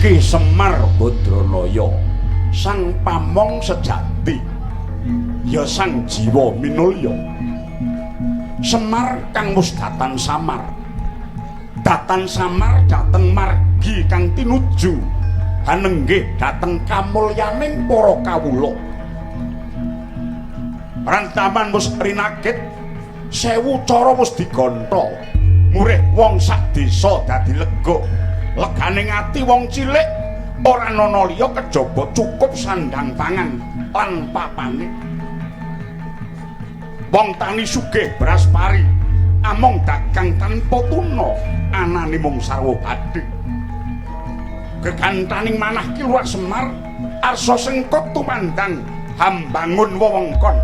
Ki Semar Badranaya sang pamong sejati ya sang jiwa minulya. Semar kang musdatan samar dhateng margi kang tinuju hanenggih dhateng kamulyaning para kawula. Rantaman wis rinakit, 1000 cara wis digantha, murih wong sak desa dadi lega. Leganing ati wong cilik ora ana liya kejaba cukup sandang pangan lan papane. Wong tani sugih beras pari, among dagang tanpa tuna, anane mung sarwa badhe. Gegantaning manah ki luwih Semar, arsa sengkot tumandang hambangun wewengkon.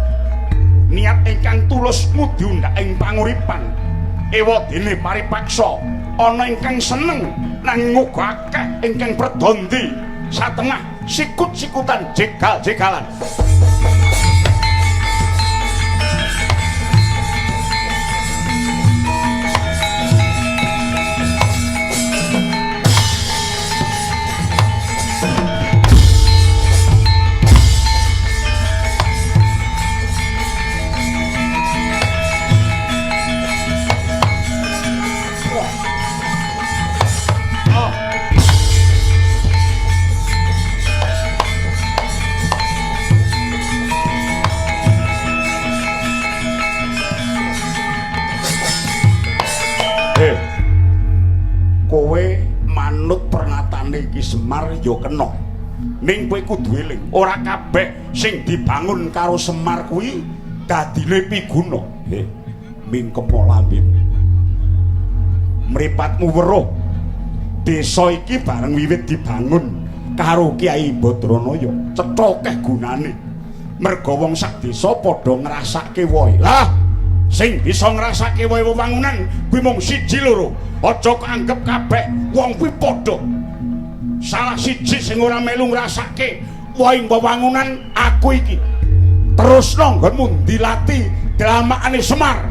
Niat ingkang tulus ngudi undhak ing panguripan. Ewadene paripaksa, ana ingkang seneng nanging uga akeh ingkang berdondi satengah sikut-sikutan jegal-jegalan. Kowe manut perngatane Ki Semar ya kena. Ning kowe kudu eling, ora kabeh sing dibangun karo Semar kuwi dadine piguna. Mingkem lampin. Mripatmu weruh. Desa iki bareng wiwit dibangun karo Kyai Badranaya, cetha akeh gunane. Merga wong sak desa padha ngrasake wohe. Lah, sing bisa ngrasake wohe wewangunan kuwi mung siji loro. Aja anggap kabeh wong kuwi padha. Salah siji sing ora melu ngrasake wohing wewangunan aku iki. Terusno nggonmu dilati dramakane Semar.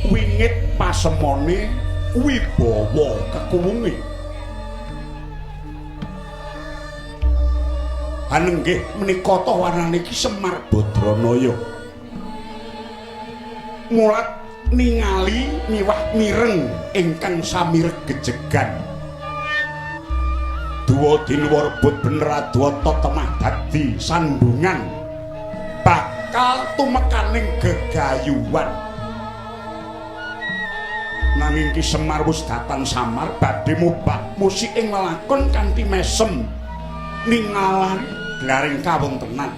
Wingit pasemone wibawa kekuwunge. Anenggih menika ta warnane Ki Semar Badranaya. Mulat ningali miwah mireng ingkang sami regejegan. Duwa dinuwa rebut bener adwata temah dadi sandungan bakal tumekaning gegayuhan. Nanging Ki Semar wis datang samar badhe mubah musik ing lelakon kanthi mesem ningalan glaring kawontenan.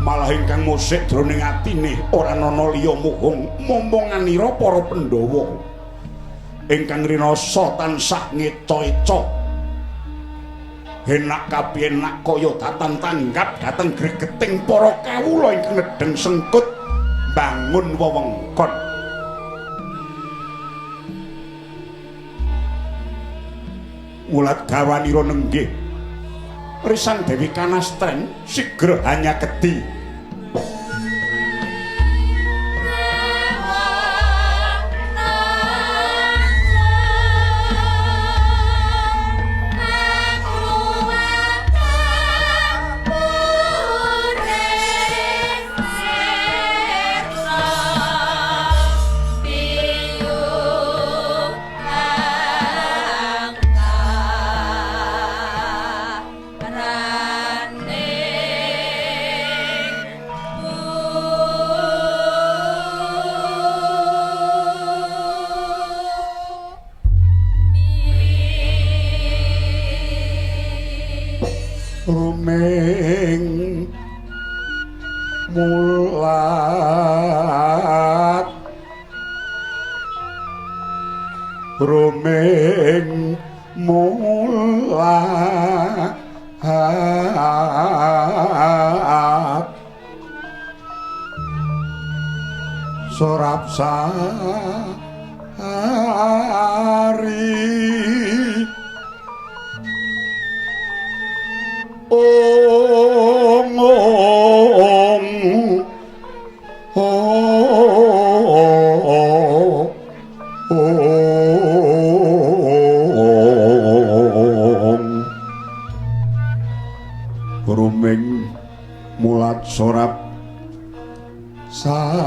Malah ingkang musik jroning atine ora ana liya muhung momonganira para Pandhawa ingkang rinasa tansah ngeca-eca. Enak kapienak kaya datang tanggap dateng gregeting para kawula ingkang nedheng sengkut bangun wewengkon. Mulat gawanira nenggih Risang Dewi Kanastren sigra hanya kedi. Ruming mulat ruming mulat sorap sari ong ong ruming mulat sorap sari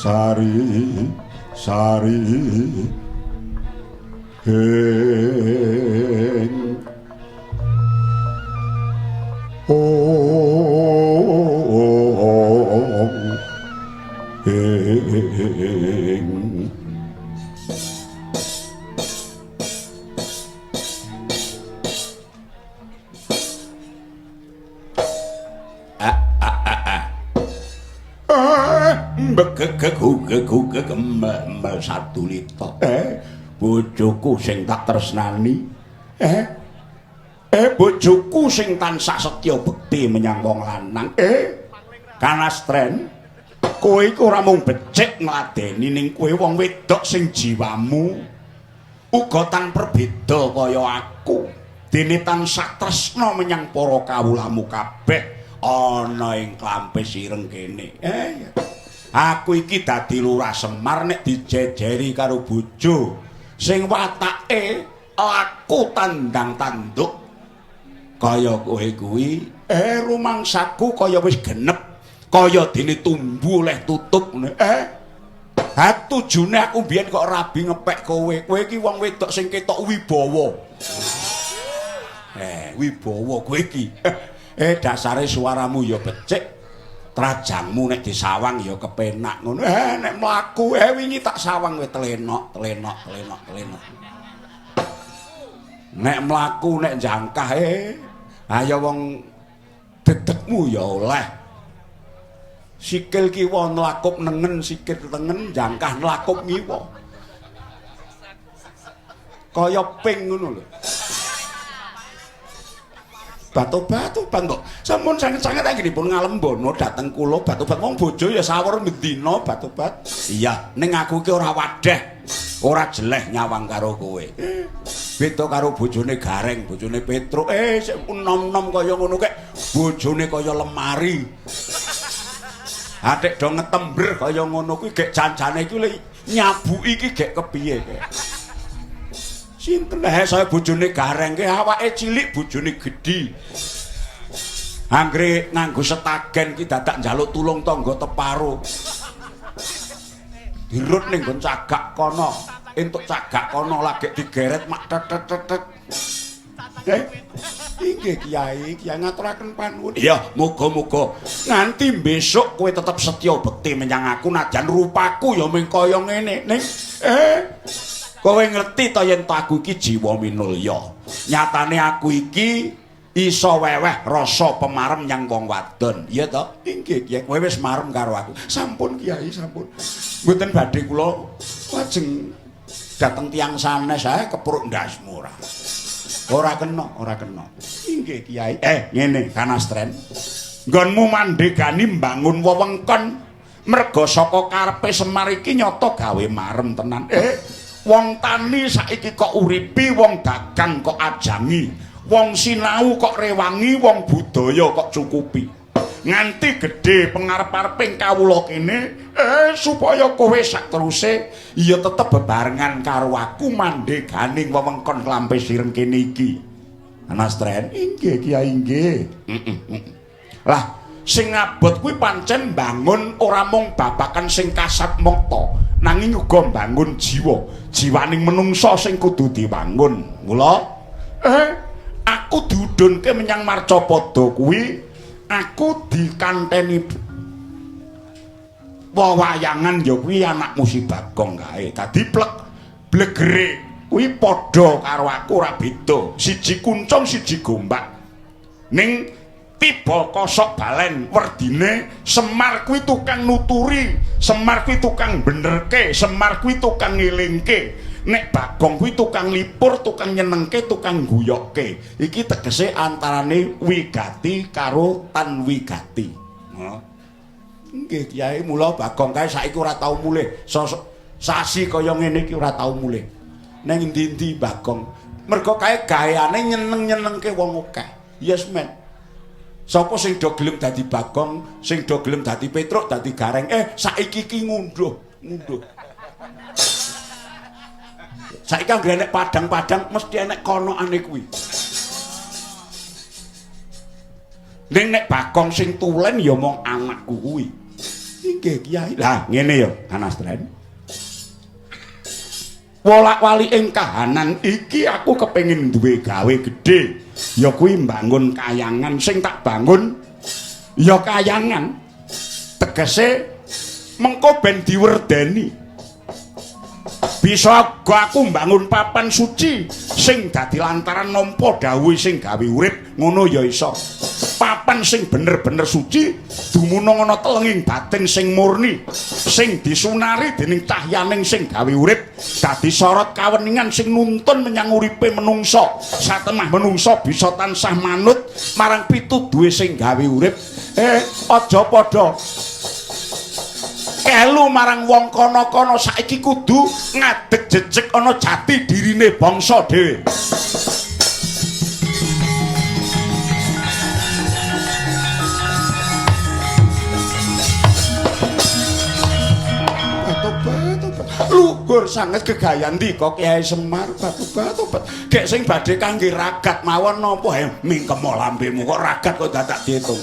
sari sari kembal satu lito bojoku sing tak tresnani bojoku sing tansah setya bekti menyang wong lanang Kanastren kowe iku ora mung becik ngladeni ning kowe wong wedok sing jiwamu uga tan perbeda kaya aku dene tansah tresna menyang para kawulamu kabeh ana ing klampis ireng kene aku iki dadi Lurah Semar nek dijejeri karo bojo sing watake laku tandang tanduk kaya kowe kuwi rumangsaku kaya wis genep kaya dene tumbu oleh tutup tujune aku biyen kok rabi ngepek kowe iki wong wedok sing ketok wibawa wibawa kowe iki dasare suaramu ya becik trajangmu nek disawang ya kepenak ngono nek mlaku wingi tak sawang kowe telenok Nek mlaku nek jangkah ayo wong dedekmu ya oleh. Sikil kiwa nlakup nengen, sikil tengen jangkah nlakup ngiwa. Kaya ping ngono lho. Batu-batu kok sampun sanget-sanget anggenipun ngalembono dhateng kula batu-bat wong bojo ya sawur mendina batu-bat. Iya, ning aku ki ora wadah, ora jeleh nyawang karo kowe. Beda karo bojone Gareng, bojone Petruk. Sik nom-nom kaya ngono kek, bojone kaya lemari. Atik do ngetember kaya ngono kuwi gek janjane iki lho nyabuki iki gek kepiye kek. Sinten saya bojone Gareng ki awake cilik bojone gedhi. Anggere nganggo setagen ki dadak njaluk tulung tangga teparo. Dirut ning nggon cagak kono, entuk cagak kono lagi digeret mak tet. Inggih Kiai, Kiai ngaturaken panuwun. Iya, muga-muga nganti besok kowe tetep setya bekti menyang aku najan rupaku ya mung kaya ngene. Ning kowe ngerti ta yen aku iki jiwa minulya. Nyatane aku iki iso weweh rasa pemarem nyang wong wadon. Iya ta? Inggih Kiai, kowe wis marem karo aku. Sampun Kiai, sampun. Mboten badhe kula lajeng dateng tiyang sanes kepruk ndas murah. Ora kena, ora kena. Inggih Kiai. Ngene Kanastren. Nggonmu mandhegani mbangun wewengkon merga saka karepe Semar iki nyata gawe marem tenan. Wong tani saiki kok uripi, wong dagang kok ajangi, wong sinau kok rewangi, wong budaya kok cukupi. Nganti gedhe pengarep-areping kawula kene, supaya kowe sak teruse ya tetep bebarengan karo aku mandheganing wewengkon Klampe Sireng kene iki. Anastren, inggih Kiai inggih. Lah, sing abot kuwi pancen bangun ora mung babakan sing kasat mokta, nanging uga mbangun jiwaning menungsa sing kudu dibangun. Mula aku diudhunke menyang Marcapada kuwi, aku dikanteni wewayangan ya kuwi anakmu si Bagong kae. Dadi plek blegere kuwi padha karo aku ora beda. Siji kuncung siji gombak. Ning tiba kosok balen werdine Semar kuwi tukang nuturi, Semar kuwi tukang benerke, Semar kuwi tukang ngelingke. Nek Bagong kuwi tukang lipur, tukang nyenengke, tukang guyokke. Iki tegese antarane wigati karo tan wigati. Nggih Kyai, mula Bagong kae saiki ora tau mulih. Sasi kaya ngene iki ora tau mulih. Ning endi-endi Bagong. Mergo kae gaweane nyeneng-nyenengke wong akeh. Yes men. Sapa sing do gelem dadi Bagong, sing do gelem dadi Petruk, dadi Gareng, saiki iki ngunduh. Saiki anggere nek padang-padang mesti enek konokane kuwi. Ning nek Bagong sing tulen ya mong anakku kuwi. Inggih Kiai. Lah ngene ya, Kanastren. Wolak-wali ing kahanan iki aku kepengin duwe gawe gedhe. Ya kuwi mbangun kayangan sing tak bangun ya kayangan. Tegese mengko ben diwerdeni. Bisa aku mbangun papan suci sing dadi lantaran nampa dawuh sing gawe urip, ngono ya iso. Papan sing bener-bener suci dumunung ana telenging batin sing murni, sing disunari dening cahyaning sing gawe urip, dadi sorot kaweningan sing nuntun menyang uripe menungsa. Satemah menungsa bisa tansah manut marang pituduhe sing gawe urip. Aja padha kelu marang wong kono-kono, saiki kudu ngadeg jejeg ana jati dirine bangsa dhewe. Luhur sanget gegayan ndika Kyai Semar batu-batu. Gek sing badhe kangge ragat mawon napa mingkem lambemu kok ragat kok dadak diitung.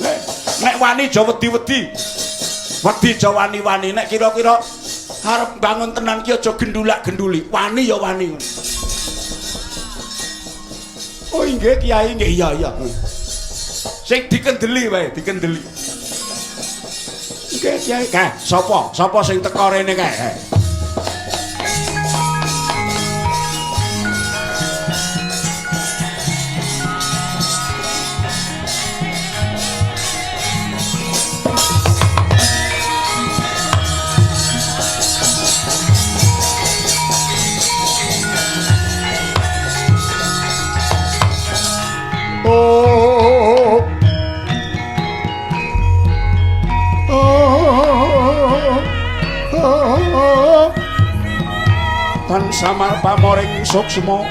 Nek wani aja wedi-wedi. Wedi aja wani-wani, nek kira-kira arep bangun tenan ki aja gendulak-genduli. Wani ya wani. Oh nggih Kiai nggih iya. Sing dikendeli wae, dikendeli. Nggih Kiai. Sapa? Sapa sing teko rene kae? Tuhan samar pamoring suksma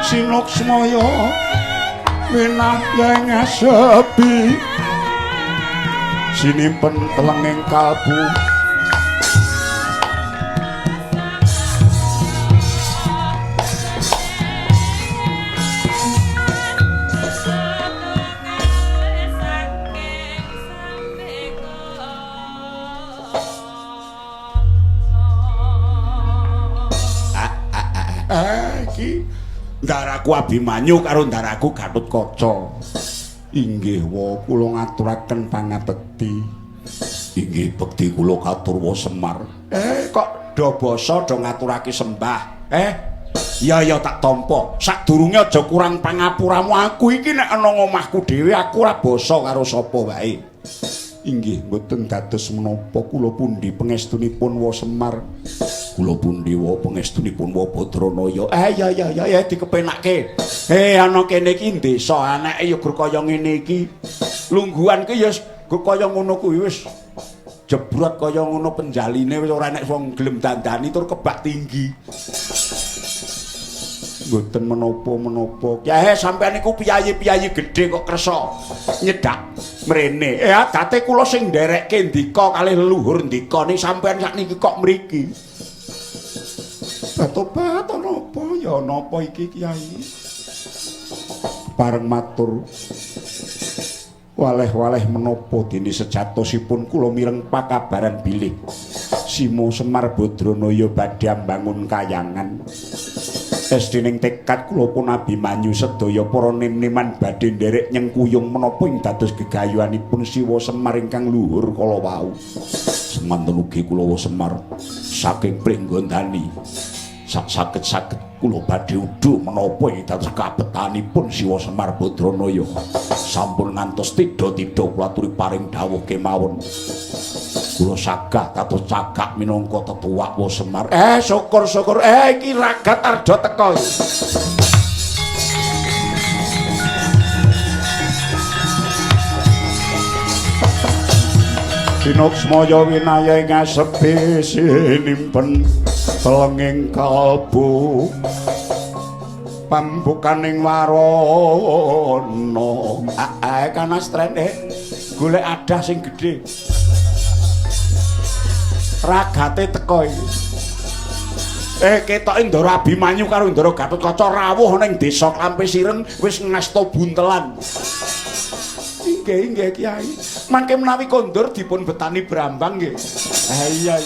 sinuksmaya winah yang sepi sinimpen telenging kalbu iki ndaraku Abimanyu karo ndaraku Gatotkaca. Inggih wa kula ngaturaken pangatekti. Inggih bekti kula katurwa Semar. Kok do basa do ngaturake sembah. Ya tak tampa. Sadurunge aja kurang pangapuramu aku iki nek ana ngomahku dhewe aku ora basa karo sapa wae. Inggih mboten dados menapa kula pundi pangestunipun wa Semar. Kula pundi wa pangestunipun wa Badranaya. Ya dikepenakke. Ana kene iki desa anake ya gur kaya ngene iki. Lungguhan ki ya gur kaya ngono kuwi wis jebrot kaya ngono penjaline wis ora enek wong gelem dandani tur kebak tinggi. Mboten menapa-menapa. Ya sampean niku piyayi-piyayi gedhe kok kersa nyedak mrene. Adate kula sing nderekke ndika kalih leluhur ndika ni sampean sakniki kok mriki. Batobat napa ya napa iki Kyai? Bareng matur waleh-waleh menapa dene sejatosipun kula mireng pakabaran bilih Simo Semar Badranaya badhe mbangun kayangan. Esdening tekad kula pun Abimanyu sedaya para nim-niman badhe nderek nyengkuyung menapa ing dados gegayuhanipun Siwa Semar ingkang luhur kala wau. Semanten ugi kula Semar saking pringgondani saged kula badhe udhu menapa ing dados kabetanipun Siwa Semar Badranaya. Sampun ngantos tidha-tidha kula aturi paring dawuh kemawon. Kula sagah kados cagak minangka tetuwak wa Semar. Syukur-syukur iki ragat arda teka. Sinuksmaya winaya ing asepi sinimpen telenging kalbu pambukaning warana. Kana strene golek adah sing gedhe. Ragate teko iki. Ketoke Ndara Abimanyu karo Ndara Gatotkaca rawuh ning desa Klampe Sireng wis ngasta buntelan. Inggih Kyai. Mangke menawi kondur dipun betani Brambang nggih. Iya.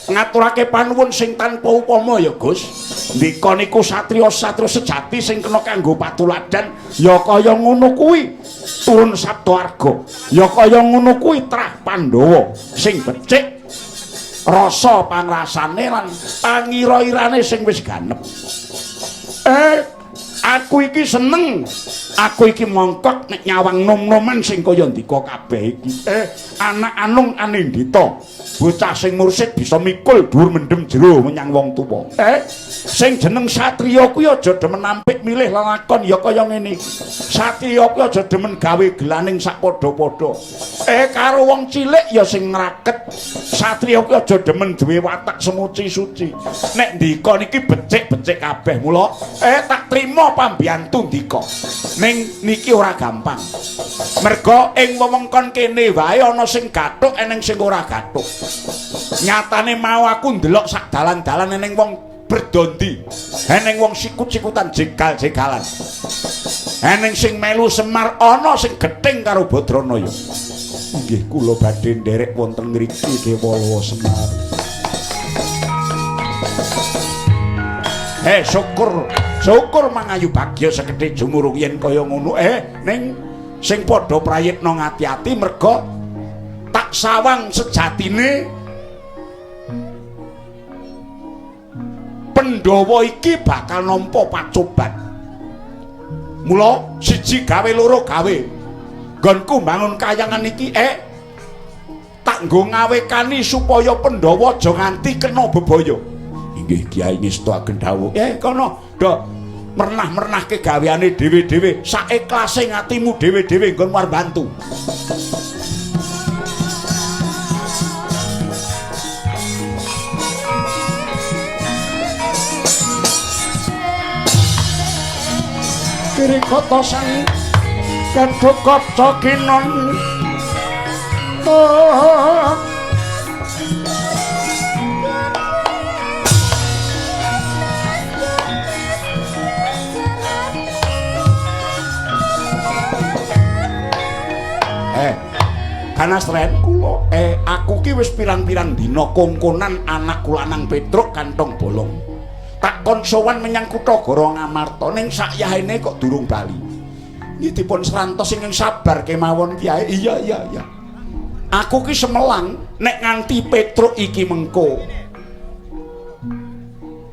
Ngaturake panuwun sing tanpa upama ya Gus. Ndika niku satriya-satriya sejati sing kena kanggo patuladan ya kaya ngono kuwi. Turun Sabdawarga ya kaya ngono kuwi trah Pandhawa sing becik rasa pangrasane lan pangira-irane sing wis ganep. Aku iki seneng. Aku iki mongkok nek nyawang nom-noman sing kaya ndika kabeh iki. Anak anung anindita. Bocah sing mursid bisa mikul dhuwur mendem jero menyang wong tuwa. Sing jeneng satriya kuwi aja demen nampik milih lelakon ya kaya ngene iki. Satriya kuwi aja demen gawe gelaning sak padha-padha. Karo wong cilik ya sing ngraket. Satriya kuwi aja demen duwe watak semuci-suci. Nek ndika niki becik-becik kabeh. Mula tak trima pambiyantu ndika. Ning niki ora gampang. Merga ing wewengkon kene wae ana sing gathuk eneng sing ora gathuk. Nyatane mau aku ndelok sak dalan-dalan eneng wong berdondi. Eneng wong sikut-sikutan jegal-jegalan. Eneng sing melu Semar ana sing gething karo Badranaya. Nggih kula badhe nderek wonten mriki Kewala Semar. Syukur mangayu bagya sekedhik jumurung yen kaya ngono. Ning sing padha prayitna ngati-ati merga tak sawang sejatine Pandhawa iki bakal nampa pacoban. Mula siji gawe loro gawe. Nggonku mbangun kayangan iki tak nggo ngawekani supaya Pandhawa aja nganti kena bebaya. Inggih Kyai ngestakaken dawuh. Kono ndok mernah-mernahke gaweane dhewe-dhewe, saikhlase ngatimu dhewe-dhewe nggon war bantu. Srikata sang Kadhakaca kinon Kanastren kula aku ki wis pirang-pirang dina kongkonan anak kula nang Petruk kantong bolong tak kon sowan menyang kutha Goro Ngamarta ning sakyahene kok durung bali iki dipun srantos ingkang sabar kemawon Kyai iya aku ki semelang nek nganti Petruk iki mengko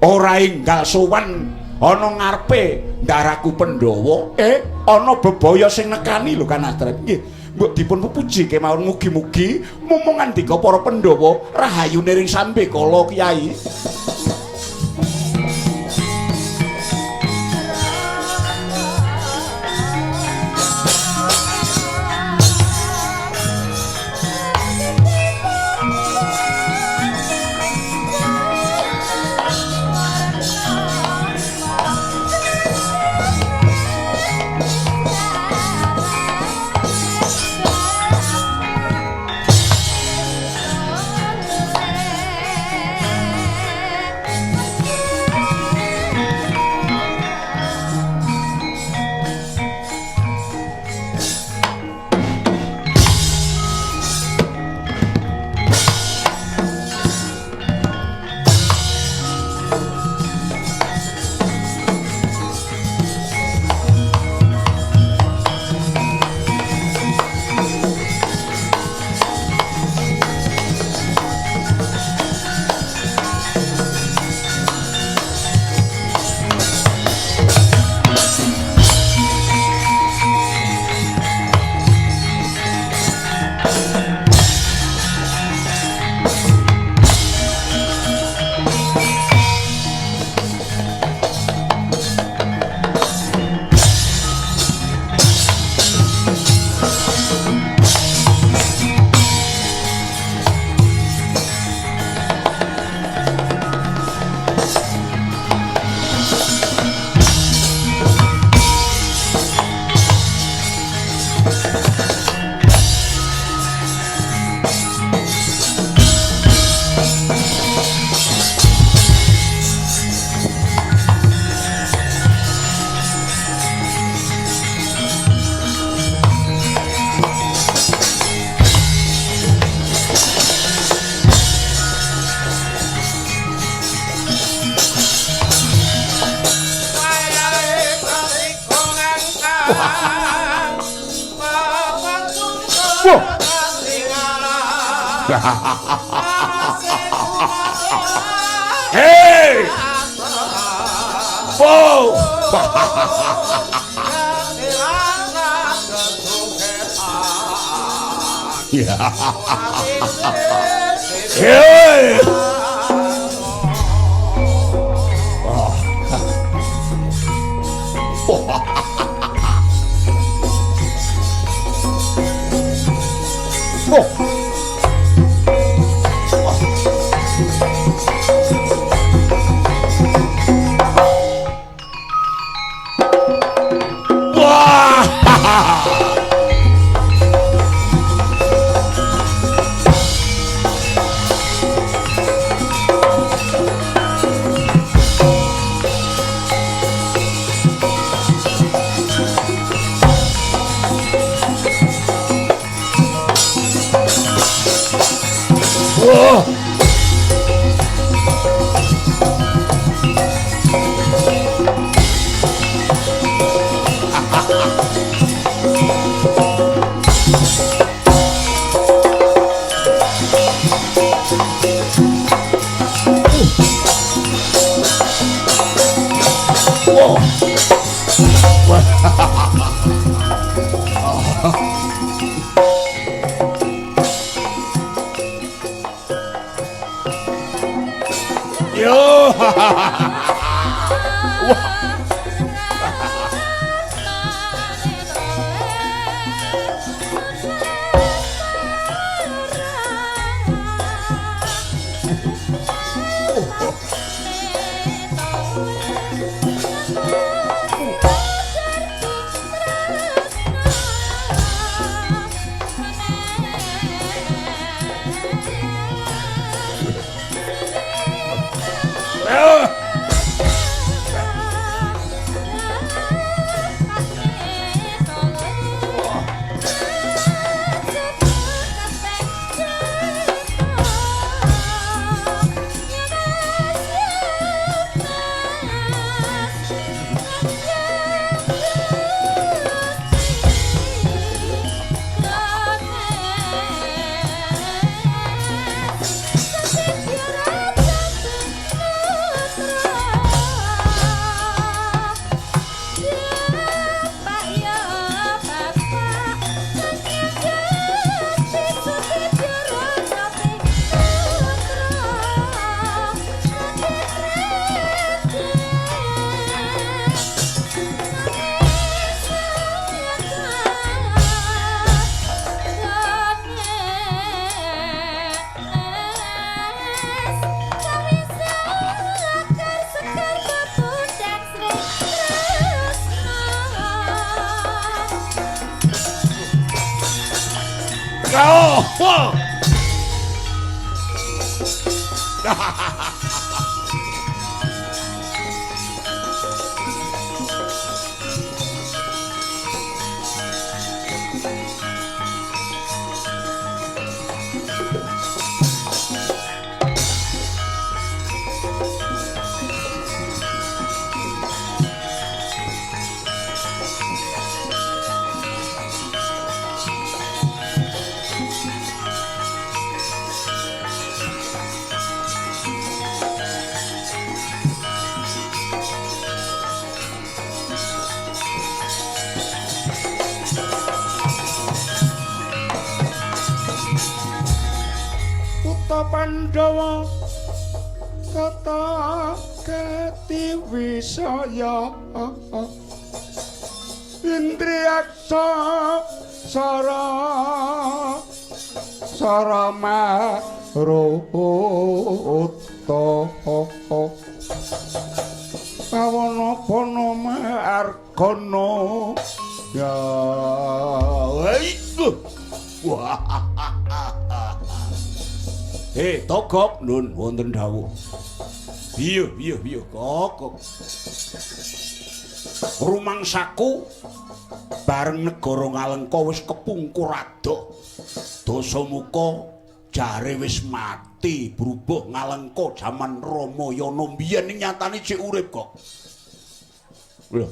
ora enggal sowan ana ngarepe ndaraku Pandhawa ana bebaya sing nekani lho Kanastren nggih mbok dipun puji kemawon mugi-mugi mumung ngandika para Pandhawa rahayune ring sambe kala Kyai. Hey! Whoa! Hey! Oh. Pandhawa tata keti wisaya indriyaksa sara maruta pawana pono argana ya wah. Togok nun wonten dawuh. Iya kok. Rumangsaku bareng negara Ngalengka wis kepungkur adoh. Dasamuka jare wis mati berubah Ngalengka jaman Ramayana mbiyen ning nyatane cek urip kok. Lho,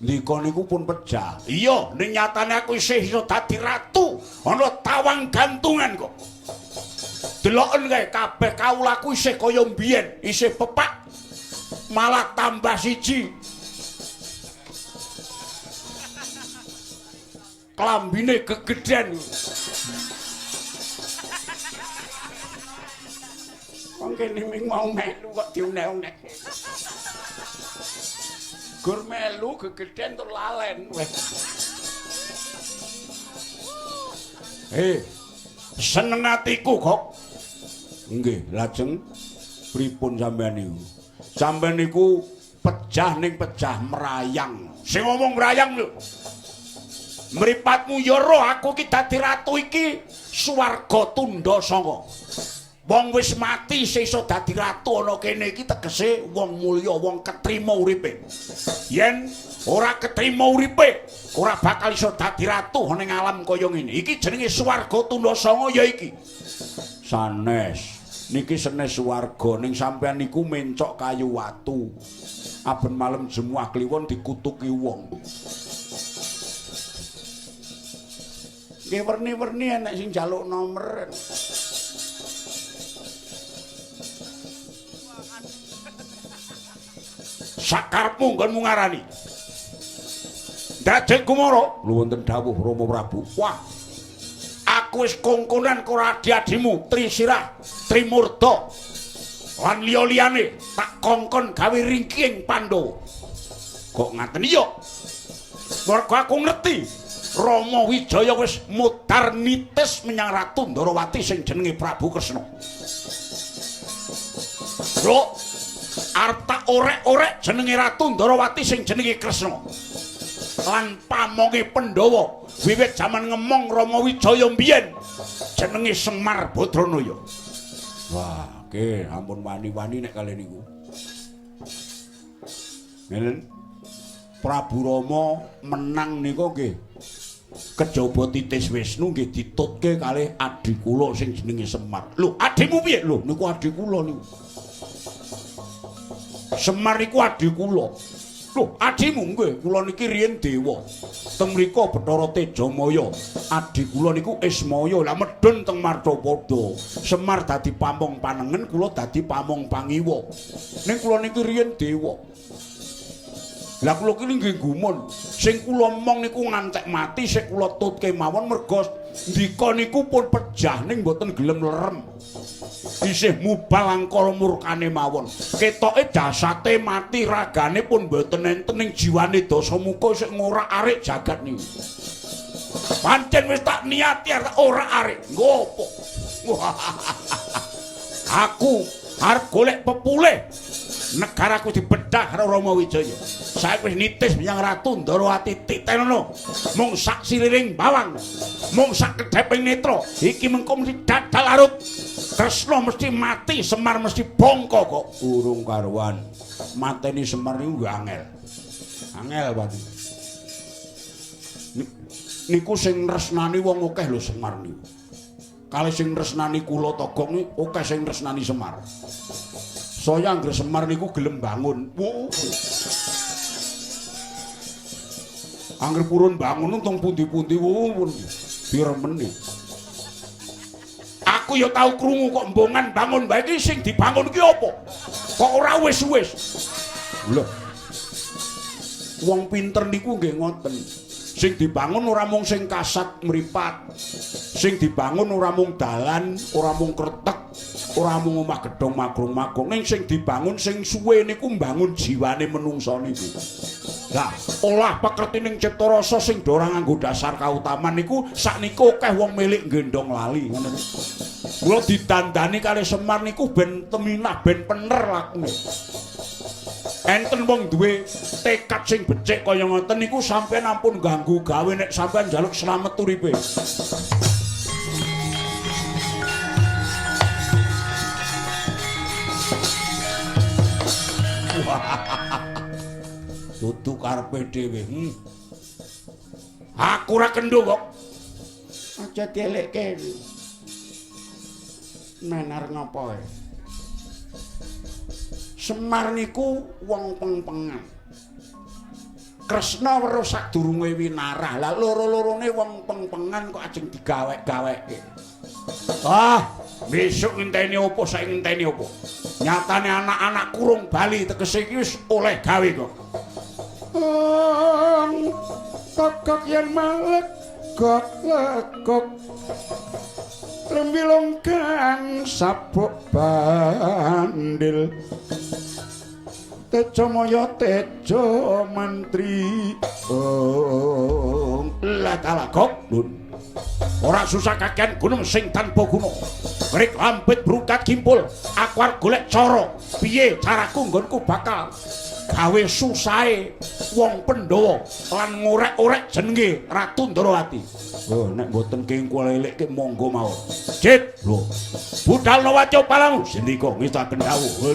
ndika niku pun pejah. Iya, ning nyatane aku isih iso dadi ratu ana tawang gantungan kok. Deloken kae kabeh kawulaku isih kaya mbiyen, isih pepak. Malah tambah siji. Klambine gegeden. Wong kene ming mau melu kok diunek-unek. Gur melu gegeden tur lalen weh. Seneng atiku kok. Nggih, lajeng pripun sampean niku? Sampean niku pejah ning pejah merayang. Sing ngomong merayang lho. Mripatmu ya roh aku ki dadi ratu iki swarga tundha sanga. Wong wis mati isih iso dadi ratu ana kene iki tegese wong mulya, wong ketrima uripe. Yen ora ketrima uripe, ora bakal iso dadi ratu ning alam kaya ngene. Iki jenenge swarga tundha sanga ya iki. Sanes. Niki senes swarga ning sampean niku mencok kayu watu. Aben malem jemuah kliwon dikutuki wong. Nggih werni-werni enek sing njaluk nomer. Sakarepmu nggonmu ngarani. Dajeng Kumara, lho wonten dawuh Rama Prabu. Wah. Aku wis kongkonan karo adi-adimu Trisirah, Trimurda lan liya-liyane tak kongkon gawe ringking Pandhawa. Kok ngaten iya? Mergo aku ngerti Rama Wijaya wis mudhar nitis menyang Ratu Ndarawati sing jenenge Prabu Kresna. Lho, arep tak orek-orek jenenge Ratu Ndarawati sing jenenge Kresna. Lan pamonge Pandhawa wiwit jaman ngemong Rama Wijaya mbiyen jenenge Semar Badranaya. Wah, nggih ampun wani-wani nek kali niku. Ngenen. Prabu Rama menang niku nggih. Kejaba titis Wisnu nggih ditutke kalih adi kula sing jenenge Semar. Lho, adimu piye? Lho, niku adi kula niku. Semar iku adi kula. Loh, adimu nggih, kula niki riyen dewa. Teng mriku Bathara Tejamaya. Adi kula niku Ismaya. Lah medhun teng Martapada. Semar dadi pamong panengen, kula dadi pamong pangiwa. Ning kula niki riyen dewa. Lah kula ki nggih gumun. Sing kula mong niku ngantek mati, sing kula tutke mawon merga ndika niku pun pejah ning mboten gelem lerem. Isih mubal angkara murkane mawon. Ketoke jasate mati, ragane pun mboten enten ning jiwane Dasamuka sing ngorak-arik jagat niku. Pancen wis tak niati ora arik. Ngopo? Aku arep golek pepulih negaraku dibedah karo Rama Wijaya. Saiki wis nitis menyang Ratu Ndarawati titenono. Mung sak siliring bawang, mung sak kedheping netra. Iki mengko mesti dadal larut. Kresna mesti mati, Semar mesti bongko kok. Urung karuan. Mateni Semar niku angel. Angel Pati. Niku sing tresnani wong akeh lho Semar niku. Kalih sing tresnani kula Togong niku akeh sing tresnani Semar. Saya anggere Semar niku gelem bangun. Anggere purun bangun untung pundi-pundi pun diremeni. Aku ya tau krungu kok mbongan bangun bae iki sing dibangun ki apa? Kok ora wis-wis. Lho. Wong pinter niku nggih ngoten. Sing dibangun ora mung sing kasat mripat. Sing dibangun ora mung dalan, ora mung kretek, ora mung omah gedhong magrung-magrung. Ning sing dibangun sing suwe niku mbangun jiwane menungsa niku. Lah, olah pekretining cipta rasa sing ora nganggo dasar kautaman niku sakniku akeh wong milik gendong lali ngono. Kula ditandani kali Semar niku ben teminah ben pener lakune. Enten wong duwe tekad sing becik kaya ngoten niku sampeyan ampun ganggu gawe nek sampeyan njaluk slamet uripe. Dudu karepe dhewe. Aku ora kendho kok. Aja dielekke. Menar ngopo ae. Semar niku wong peng-pengan. Kresna weruh sadurunge winarah. Lah loro-lorone wong peng-pengan kok ajeng digawek-gaweke. Ah, besok ngenteni opo saiki ngenteni opo? Nyatane anak-anak kurung bali tegese iki wis oleh gawe kok. Kokok yen malek gok rembilongkan sapuk bandil tejo moyo tejo mantri latala goklun ora susah kakean gunung sing tanpa gunung ngerik lampit berukat kimpul aku arep golek cara piye caraku nggonku bakal gawe susahe wong Pandhawa lan ngorek-orek jenenge Ratu Ndarawati. Oh nek mboten kengku lelek monggo mawon. Jit lho. Budal waca palang sendika ngestaken dawuh.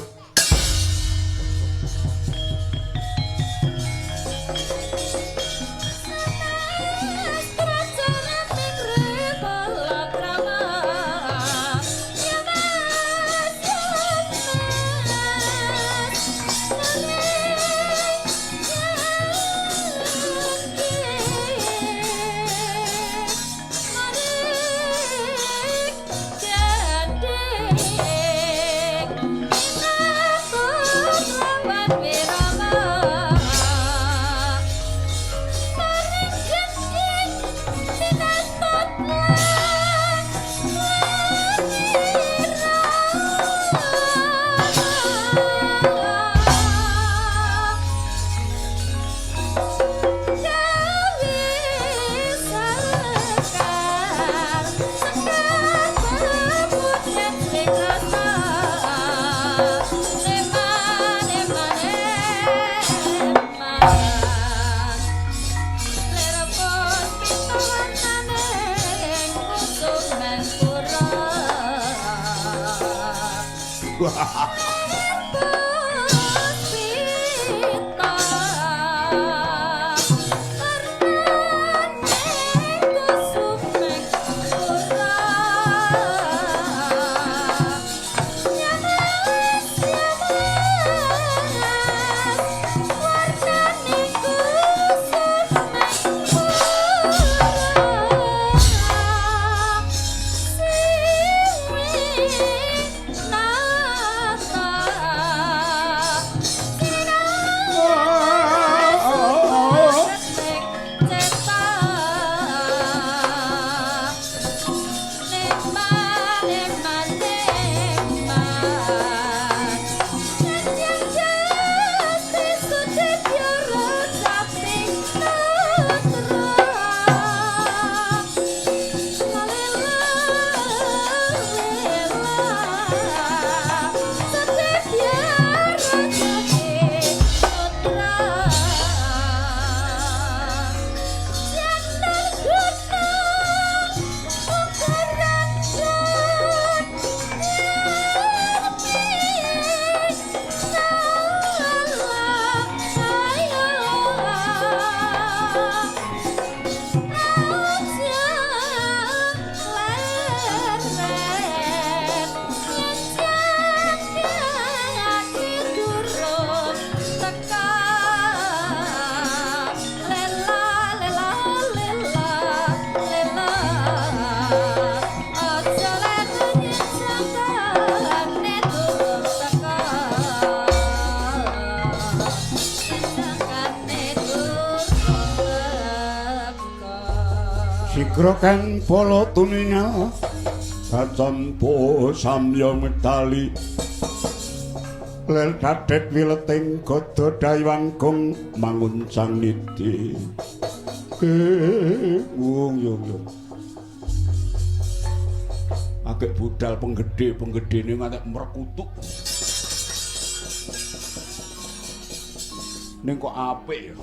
Agra kang pala tuningal Kacanpo samya medali Lel dadet wileting godo daywangkung manguncang niti yung agak budal penggede ini ngantek merkutuk ini kok apik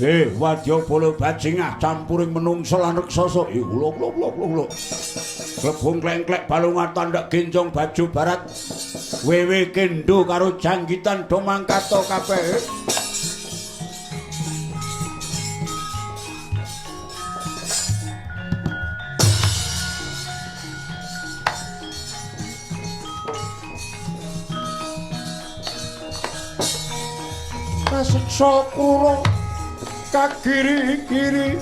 ya wadya bala bajingah campuring menungsa lan raksasa lho glebung klengklek balungan tandak genjong baju barat wewe kendo karo janggitan do mangkato kabeh kasiksa kura kagiri-giri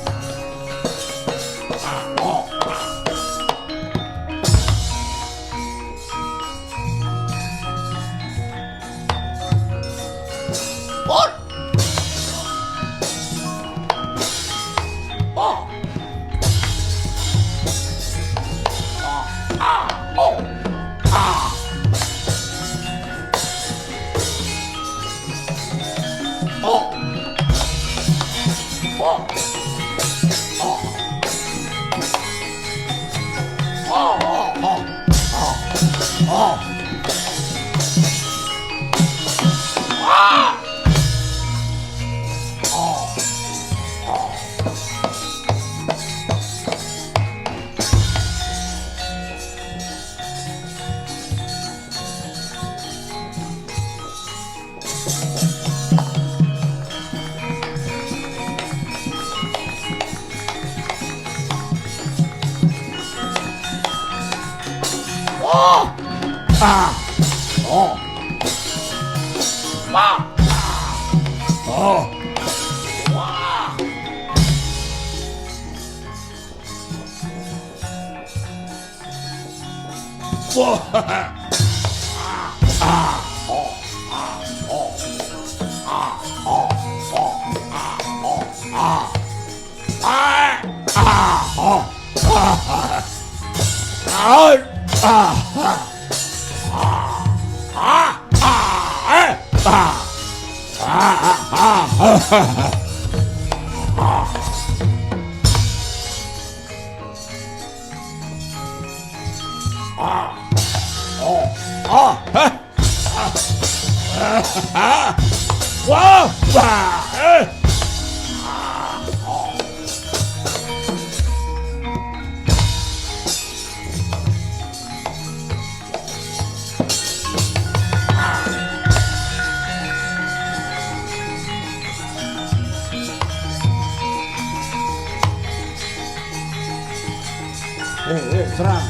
serang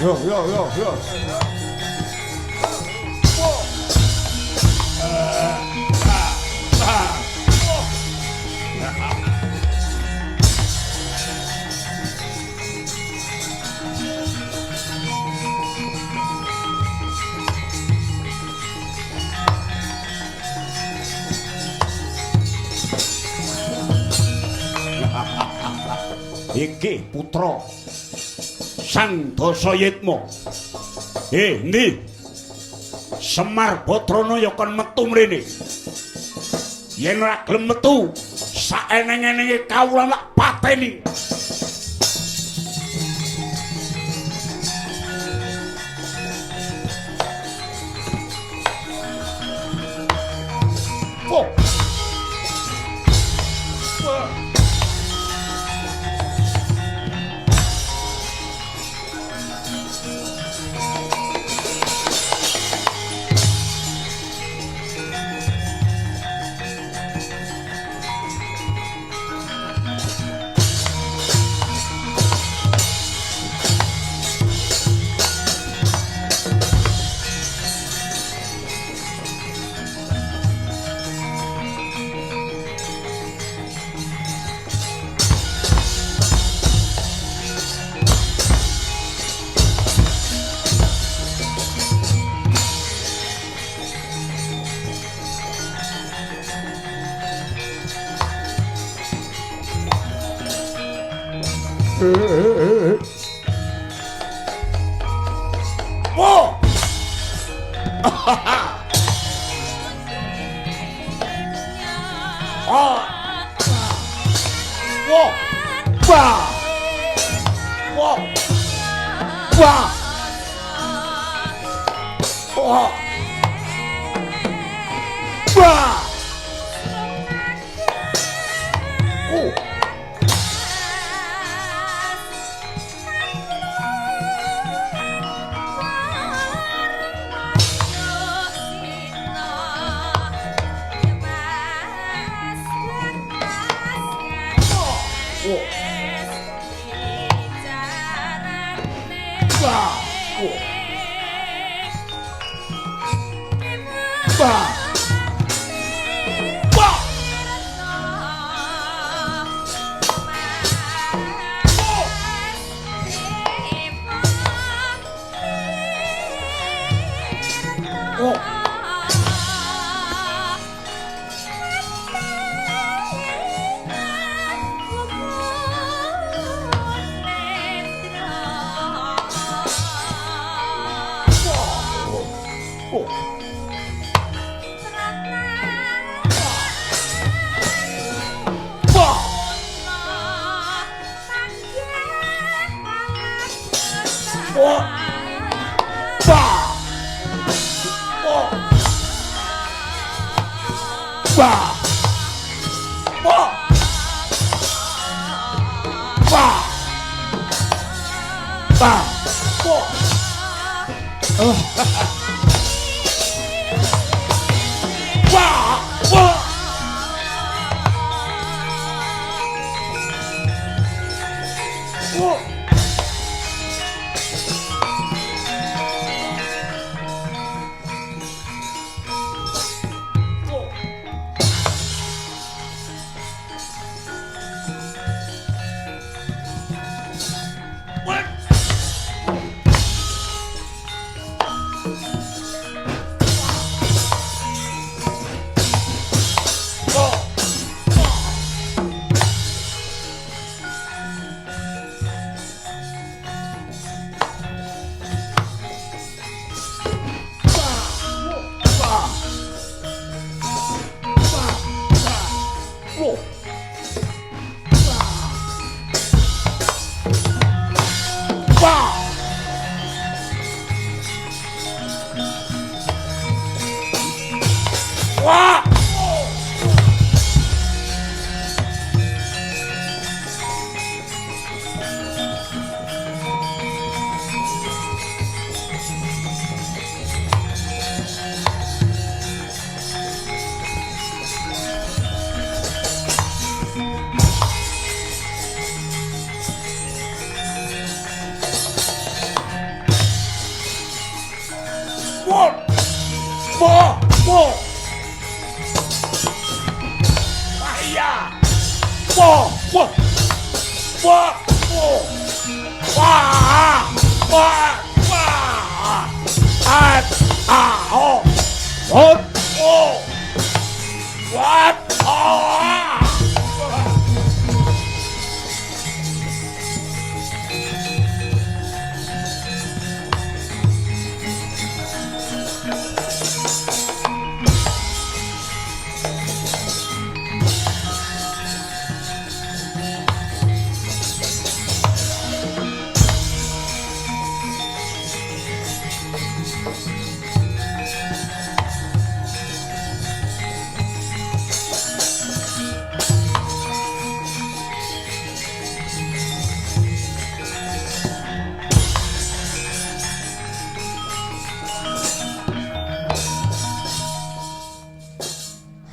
yo iki putra Sang Dasayitma. Endi? Semar Badranaya kon metu mrene. Yen ora gelem metu, saeneng-enenge kawula tak pateni. Wo. Oh. Wo. Wah. Wo. Wah. Oh. Wah. Oh.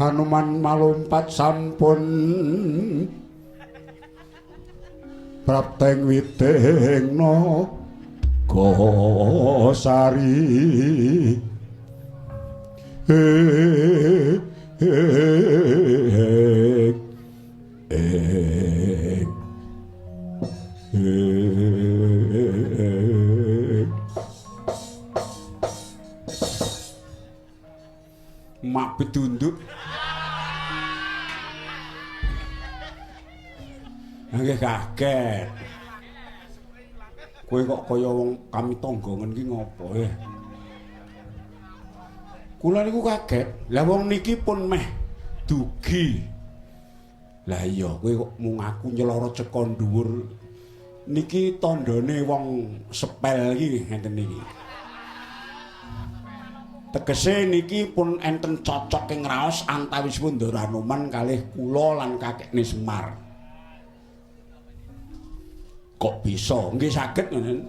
Hanuman malumpat sampun prapteng widengna Gosari mak bedunduk nggih kaget Kowe kok kaya wong kami tonggongen ki ngopo ya? Kula niku kaget. Lah wong niki pun meh dugi. Lah iya kowe kok mung aku nyeloro ceko dhuwur. Niki tandane wong sepel iki ngenten niki. Tegese niki pun enten cocok ing raos antawisipun Ndara Anoman kalih kula lan kakekne Semar. Kok bisa? Nggih saged ngene.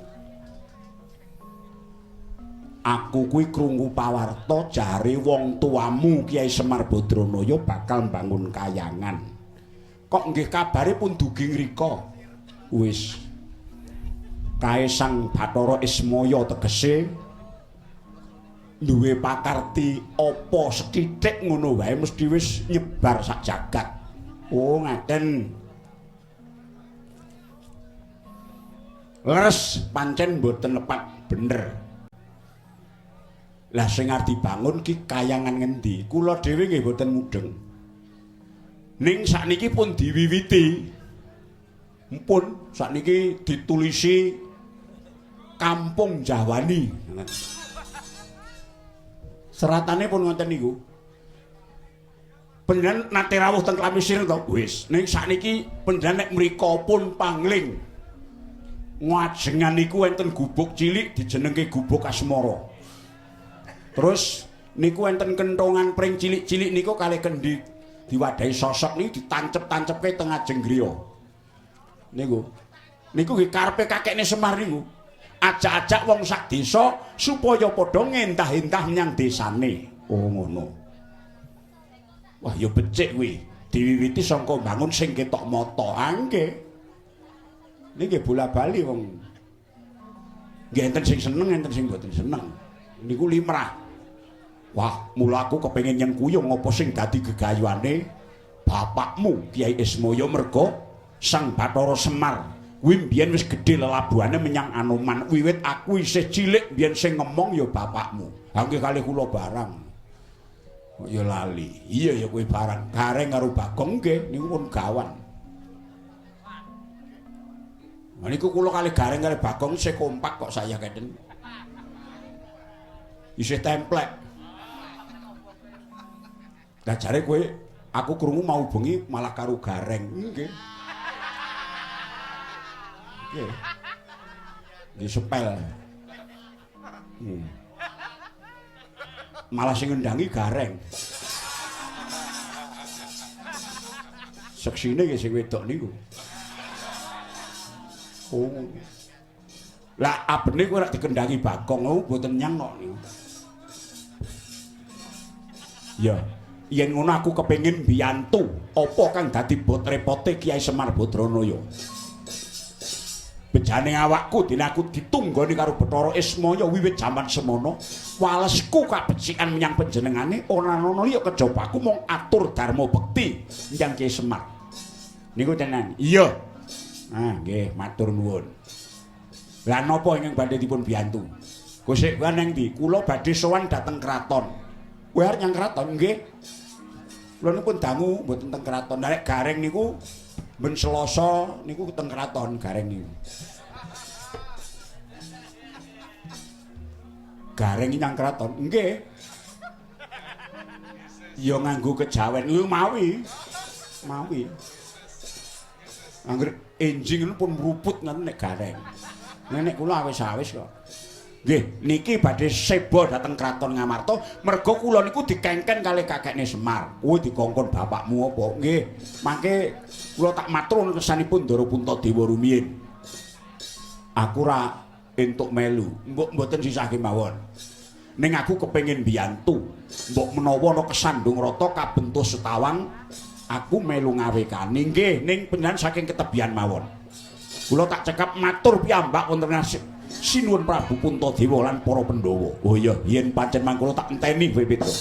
Aku kuwi krungu pawarta jare wong tuamu Kiai Semar Badranaya bakal mbangun kayangan. Kok nggih kabare pun dugi ngrika. Wis kae Sang Bathara Ismaya tegese duwe pakarti apa sethithik ngono wae mesti wis nyebar sak jagat. Oh ngaten. Leres pancen mboten lepat bener. Lah sing arep dibangun ki kayangan ngendi? Kula dhewe nggih mboten mudeng. Ning sakniki pun diwiwiti. Mpun sakniki ditulisi Kampung Jawani. Seratane pun ngoten niku. Panjenengan nate rawuh teng Klamisir to? Wis. Ning sakniki panjenengan nek mrika pun pangling. Ngajengan niku enten gubuk cilik dijenengke Gubuk Asmara. Terus niku enten kentongan pring cilik-cilik niku kalih kendi diwadahi sosok niku ditancep-tancepke teng ajeng griya. Niku nggih karepe kakekne Semar niku. Ajak-ajak wong sak desa supaya padha ngentah-entah menyang desane. Oh ngono. Wah ya becik kuwi. Diwiwiti sangka bangun sing ketok mata. Nggih. Niki bola-bali wong. Nggih enten sing seneng, enten sing mboten seneng. Niku limrah. Wah, mula aku kepengin nyengkuyung apa sing dadi gegayuhane bapakmu Kiai Ismaya merga Sang Bathara Semar. Kuwi mbiyen wis gedhe lelabuhane menyang Anoman. Wiwit aku isih cilik mbiyen sing ngomong ya bapakmu. Ha nggih kalih kula barang. Kok ya lali. Iya ya kuwi barang. Gareng karo Bagong nggih niku pun gawan. Niku kula kalih Gareng kalih Bagong isih kompak kok saya keten. Isih templek. Lah jare kowe aku krungu mau bengi malah karo Gareng. Nggih. Nggih. Nggih sepel. Malah sing ngendangi Gareng. Seksine nggih sing wedok niku. Oh. Lah abene kowe nek dikendangi Bagong oh mboten nyang kok niku. Ya, yen ngono aku kepengin mbiyantu apa kang dadi bot repote Kiai Semar Badranaya. Bejane awakku dene aku ditunggoni karo Bathara Ismaya wiwit jaman semono, walesku kabecikan menyang panjenengane ora ana liya kejaba aku mung atur dharma bekti menyang Kiai Semar. Niku tenan. Iya. Ah, nggih, matur nuwun. Lah napa ingkang badhe dipun biyantu? Gusik kuwi nang ndi? Kula badhe sowan dhateng kraton. Kowe arep nyang kraton nggih. Kula niku pun dangu mboten teng kraton. Nek Gareng niku ben Selasa niku teng kraton Gareng niku. Gareng nyang kraton nggih. Ya nganggo kejawen niku mawi. Mawi. Angger enjing pun meruput ngoten nek Gareng. Nek kula awis-awis kok. Nggih, niki badhe seba dhateng Kraton Ngamarta merga kula niku dikengken kalih kakekne Semar. Kuwi dikongkon bapakmu apa? Nggih, mangke kula tak matur kesanipun Ndara Puntadewa rumiyin. Aku ra entuk melu, mbok mboten sisahke mawon. Ning aku kepengin mbiyantu. Mbok menawa ana kesandung rata kabentuh setawang, aku melu ngawekane. Nggih, ning panjenengan saking ketebian mawon. Kula tak cekap matur piyambak wonten sinuwun Prabu Puntadewa lan para Pandhawa. Oh iya, yen pancen mangkono tak enteni kowe Petruk.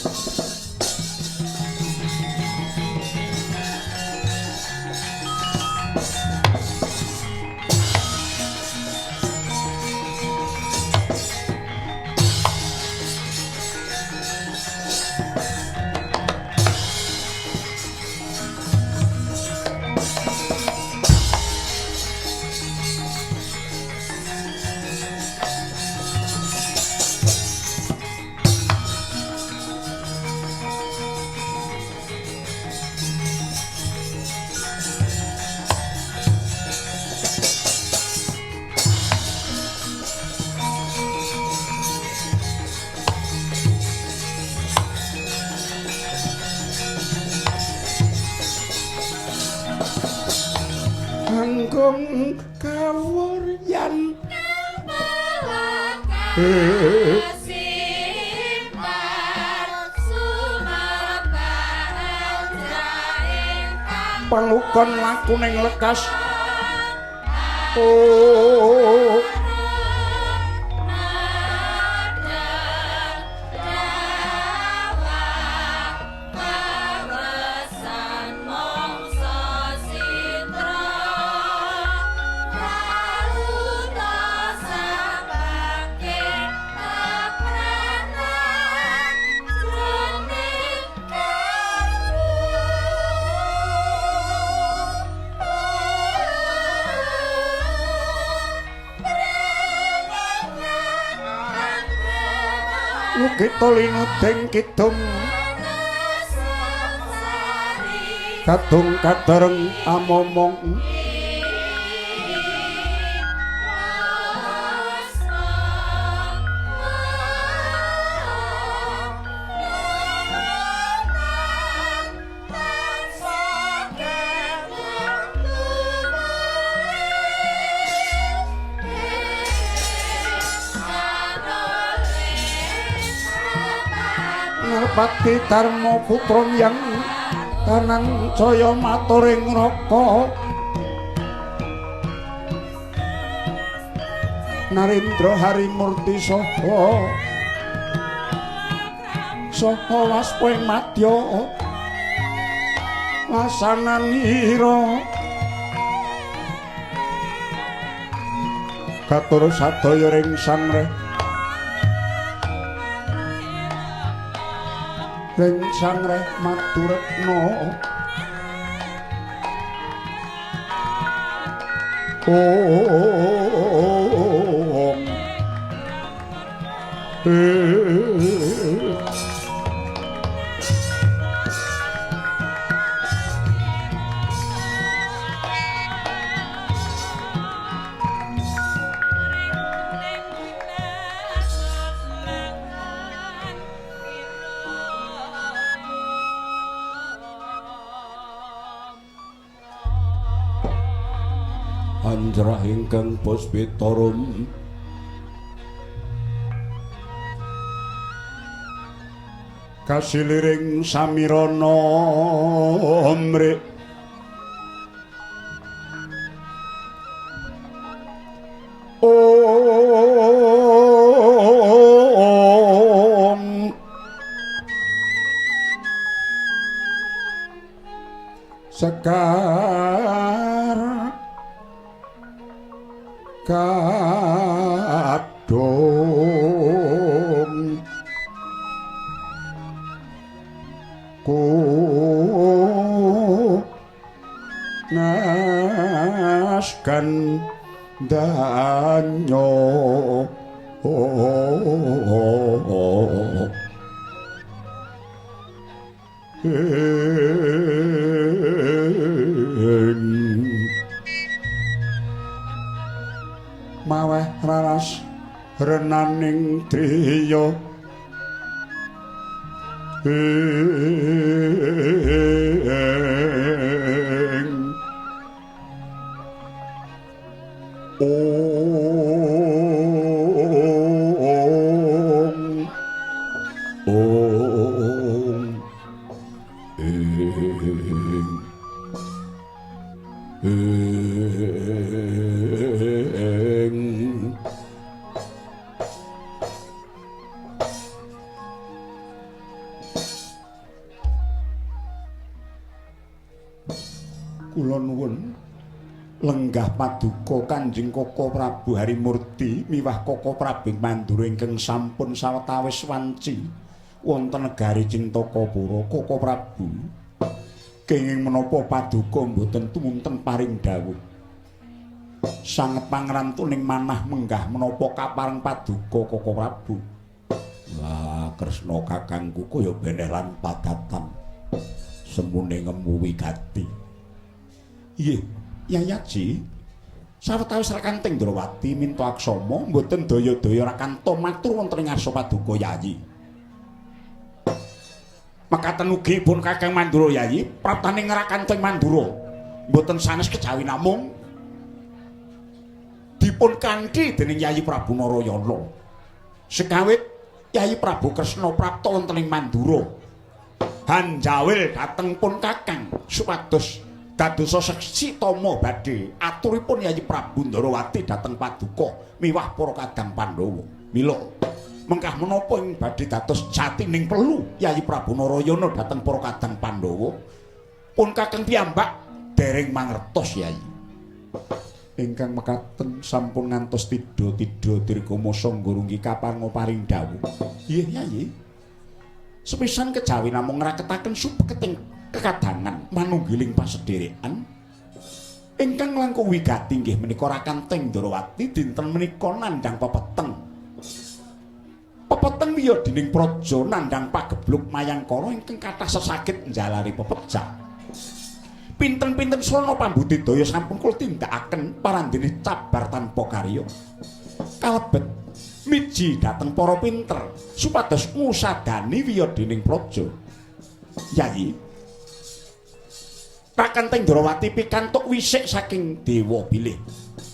agung kawuryan pelukon laku ning lekas oh kita linuding kidung kadung kadereng amomong Bakti Darma putra yang tanang jaya maturing raka Narendra Harimurti saha waspoing madya wasananira katur sadaya ring sangreh ring sangreh Maturetna Anjrah ingkang puspitarum kasiliring samirana mrih Om Sekar kadung ku naskan danyo maweh raras renaning triya kula nuwun lenggah paduka Kanjeng Koko Prabu Harimurti miwah Koko Prabu Mandura ingkang sampun sawetawis wanci wonten negari Cintokapura. Koko Prabu kenging menapa paduka mboten tumunten paring dawuh sanget pangrantuning manah menggah menapa kapareng paduka Koko Prabu. Wah Kresna kakangku kaya beneh lan padatan semune ngemu wigati. Iya, Yayaji. Sawetawis Rakan Tengdrawati minta aksama mboten daya-daya Rakan matur wonten ing ngarsa paduka Yayi. Mekaten ugi pun Kakang Mandura Yayi, praptaning Rakan Teng Mandura mboten sanes kejawi namung dipun kanthi dening Yayi Prabu Narayana. Sekawit Yayi Prabu Kresna prapta wonten ing Mandura. Hanjawil dhateng pun Kakang supados dadosa seksi tama badhe aturipun Yayi Prabu Ndarawati dhateng Paduka miwah para kadang Pandhawa. Mila mengkah menapa ing badhe dados jatining perlu Yayi Prabu Narayana dhateng para kadang Pandhawa pun Kakang piyambak dereng mangertos Yayi. Ingkang mekaten sampun ngantos tidha-tidha dirgama sangga runggi kapango paring dawuh. Nggih Yayi. Sepisan kejawi namung ngraketaken supeketing kekadangan manunggiling pasedherekan ingkang langkung wigati nggih menika Rakanteng Ndarawati dinten menika nandhang pepeteng. Pepeteng wiya dening praja nandhang pagebluk Mayangkara ingkang kathah sesaged njalari pepejah. Pinten-pinten srana pambudidaya sampun kula tindakaken parandene cabar tanpa karya. Kalebet miji dhateng para pinter supados ngusadani wiya dening praja. Yayi, Rakanteng Ndarawati pikantuk wisik saking dewa bilih.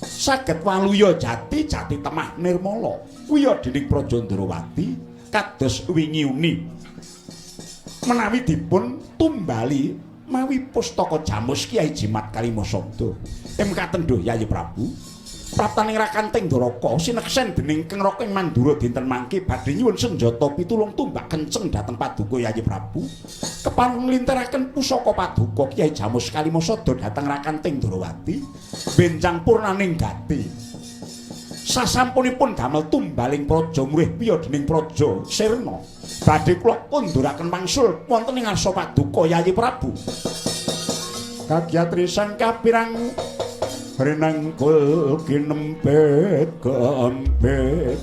Saged waluya jati temah nirmala. Wiya dening praja Ndarawati kados wingi uni menawi dipun tumbali mawi pustaka Jamus Kyai Jimat Kalimasada. Mekaten nduh Yayi Prabu. Praptaning Rakanteng Ndaraka sineksen dening Kang Raka ing Mandura dinten mangke badhe nyuwun senjata pitulung tumbak kenceng dhateng Paduka Yayi Prabu. Kepareng nglinteraken pusaka Paduka Kyai Jamus Kalimasada dhateng Rakanteng Ndarawati benjang purnaning gati. Sasampunipun damel tumbaling praja murih piya dening praja Sirna badhe kula kunduraken wangsul wonten ing ngarsa Paduka Yayi Prabu. Kagyatri sang kapirang rinangkul kinempet kempet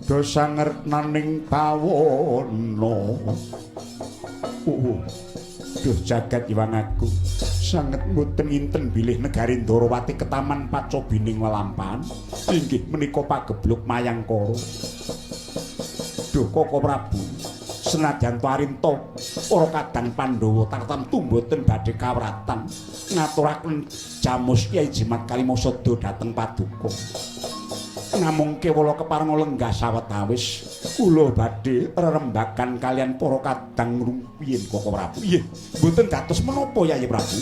dosa ngertnaning pawana. Duh jagat iwang aku sanget mboten inten bilih negari Ndarawati ketaman pacobining welampahan inggih menika pagebluk Mayangkara. Duh Koko Prabu senadyan parinta para kadang Pandhawa tartamtu mboten badhe kawratan ngaturaken Jamus Kyai Jimat Kalimasada dhateng Paduka. Namung kewala kepareng lenggah sawetawis kula badhe rerembakan kalian para kadang rumiyin Koko Prabu. Nggih, mboten dados menapa Yayi Prabu.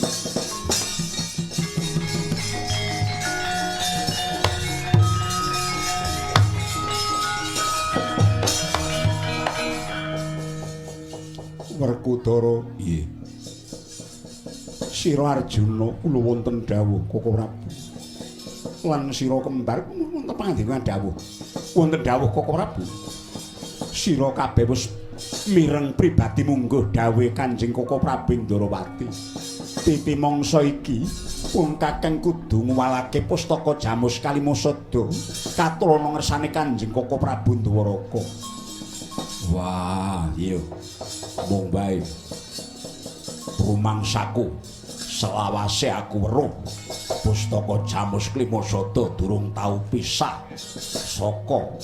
Werkudara, nggih. Sira Arjuna kula wonten dawuh Koko Prabu. Lan sira kembar wonten pangandikan dawuh. Wonten dawuh Koko Prabu. Sira kabeh wis mireng pribadi mungguh dawuh Kanjeng Koko Prabu Ndarawati. Titi mangsa iki pun Kakang kudu nguwalake pustaka Jamus Kalimasada katulana ngersane Kanjeng Koko Prabu Ndawaraka. Wah, iya. Mung bae. Rumangsaku selawase aku weruh pustaka Jamus Kalimasada durung tau pisah saka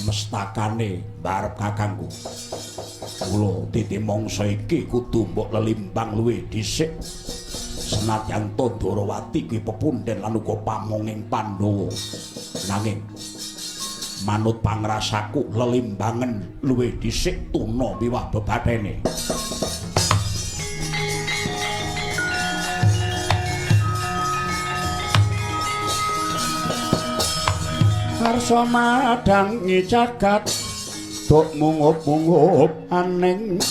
mestakane barep kakangku. Kula titi mangsa iki kudu mbok lelimbang luwih dhisik. Senadyan Ndarawati kuwi pepundhen lan uga pamonging Pandhawa. Nanging manut pangrasaku lelimbangen luwih dhisik tuna miwah bebathene. Karsa madangi jagat dok mungup-mungup aning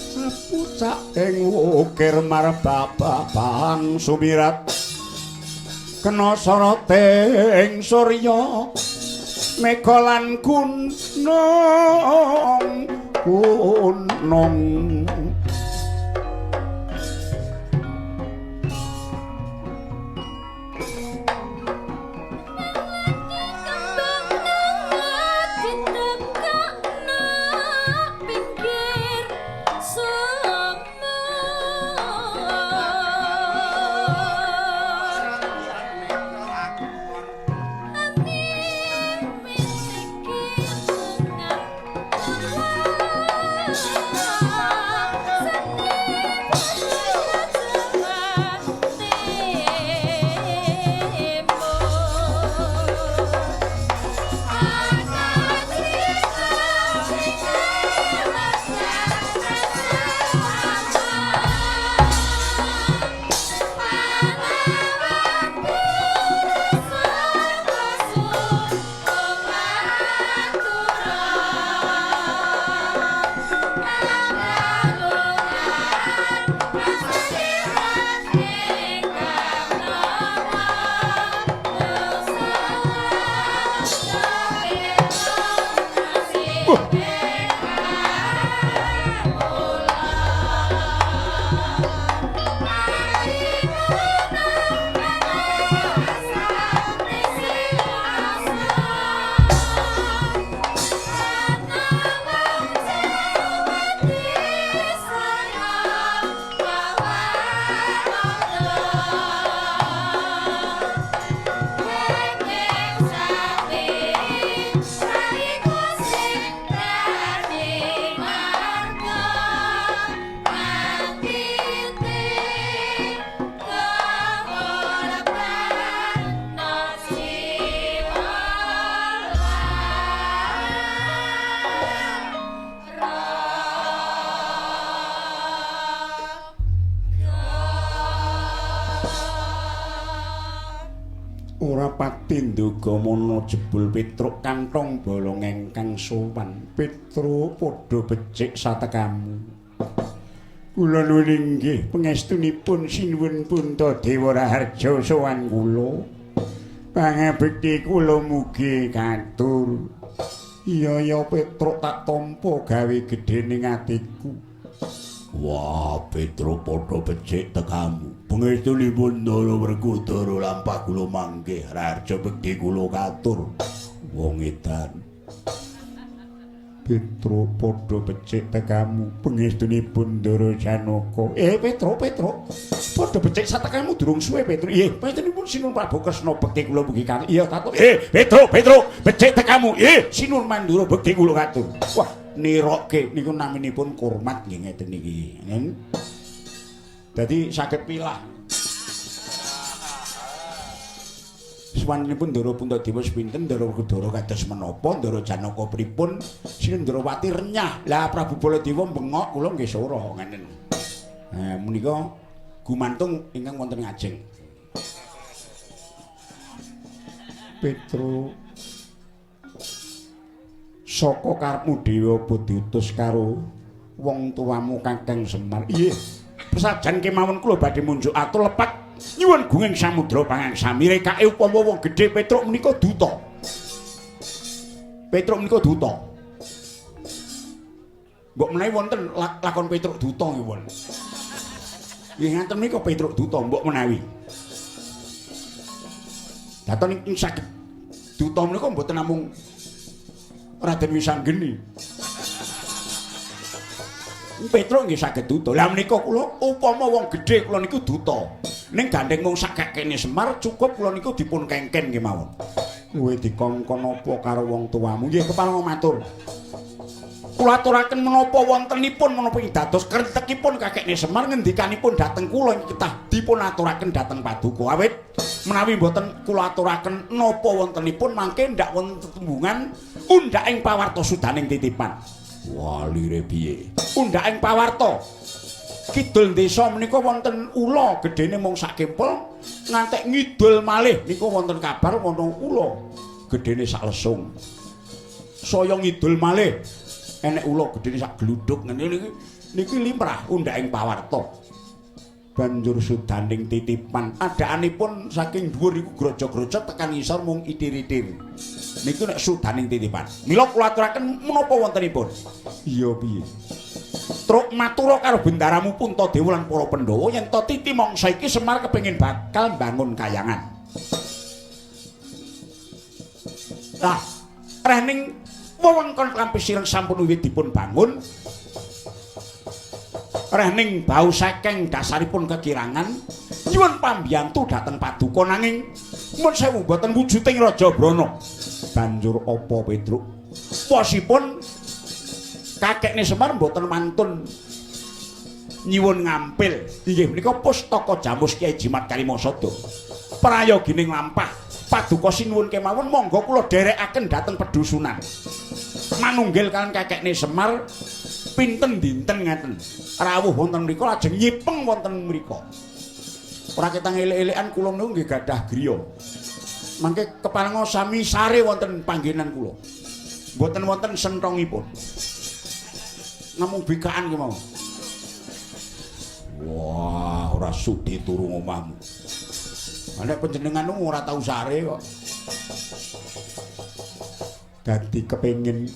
sapucak ing wukir marbabang sumirat kena soroting surya mega lan gunung Pati nduga mono jebul Petruk kantong bolong ingkang sowan. Petruk padha becik satekamu. Kula nuwun inggih pangestunipun sinuwun Puntadewa Raharja sowan kula. Pangabekti kula mugi katur. Iya ya Petruk tak tampa gawe gedhening atiku. Wah, Petruk padha becik tekamu. Pangestunipun Ndara Werkudara lampah kula manggih Raharja bekti kula katur. Wong edan. Petruk padha becik tekamu. Pangestunipun Ndara Janaka. Petruk padha becik satekamu durung suwe Petruk. Nggih, panjenenganipun Sinuwun Prabu Kresna bekti kula mugi katur. Iya katur. Petruk becik tekamu. Sinuwun Mandura bekti kula katur. Wah, nirokke niku naminipun kurmat nggih ngeten iki. Dadi saged pilah. Swanipun Ndara Puntadewa sepinten, Ndara Werkudara kados menapa, Ndara Janaka pripun, Sinuwun Ndrawati renyah. Lah Prabu Baladewa bengok kula nggih sora ngenen. Menika gumantung ingkang wonten ngajeng. Petruk saka karepmu dhewe apa diutus karo wong tuamu Kakang Semar? Iye. Pesajan kemawon kula badhe munjuk atur lepat nyuwun gunging samudra pangangsami rekake upama wong gedhe Petruk menika duta. Petruk menika duta. Mbok menawi wonten lakon Petruk duta nggih won. Nggih ngaten menika Petruk duta mbok menawi. Daton ing saged duta menika mboten namung Raden Wisanggeni. Petruk nggih saged duta. Lah menika kula upama wong gedhe kula niku duta. Ning gandeng mung sak kene Semar cukup kula niku dipun kengken nggih mawon. Kowe dikongkon apa karo wong tuamu? Nggih kepala matur. Kula aturaken menapa wontenipun menapa dados krentekipun kakekne Semar ngendikanipun dhateng kula ketah dipun aturaken dhateng Paduka. Awit menawi mboten kula aturaken napa wontenipun mangke ndak wonten tetembungan undhaking pawarta sudaning titipan. Walire piye? Undhaking pawarta kidul desa menika wonten ula gedene mung sak kempel ngantek ngidul malih niku wonten kabar wonten ula gedene sak lesung. Saya ngidul malih enek ula gedene sak gluduk ngene niki limrah undhaking pawarta. Banjur sudaning titipan adaanipun saking dhuwur iku grojo-grojo tekan ngisor mung itir-itir. Niku nek sudaning titipan. Mila kula aturaken menapa wontenipun? Iya piye? Truk matura karo bendaramu Puntadewa lan para Pandhawa yen to titi mangsa iki Semar kepengin bakal mbangun kayangan. Lah, rening wewengkon Klampis Ireng sampun wiwit dipun bangun. Rening bau sekeng dasaripun kekirangan nyuwun pambiyantu dhateng Paduka nanging mun sewu boten wujuding Raja Brana. Banjur apa Petruk? Posipun kakekne Semar mboten mantun nyuwun ngampil. Inggih menika pustaka Jamus Kyai Jimat Kalimasada. Prayogining lampah Paduka sinuwun kemawon monggo kula dherekaken dhateng pedusunan. Manunggil kaliyan kakekne Semar pinten dinten ngaten. Rawuh wonten mriku lajeng nyipeng wonten mriku. Ora ketang elek-elekan kula niku nggih gadah griya. Mangke keparenga sami sare wonten panggenan kula. Mboten wonten senthongipun. Namung bekaan ki mau. Wah, ora sudi turu omahmu. Nek panjenenganmu ora tau sare kok. Dadi kepengin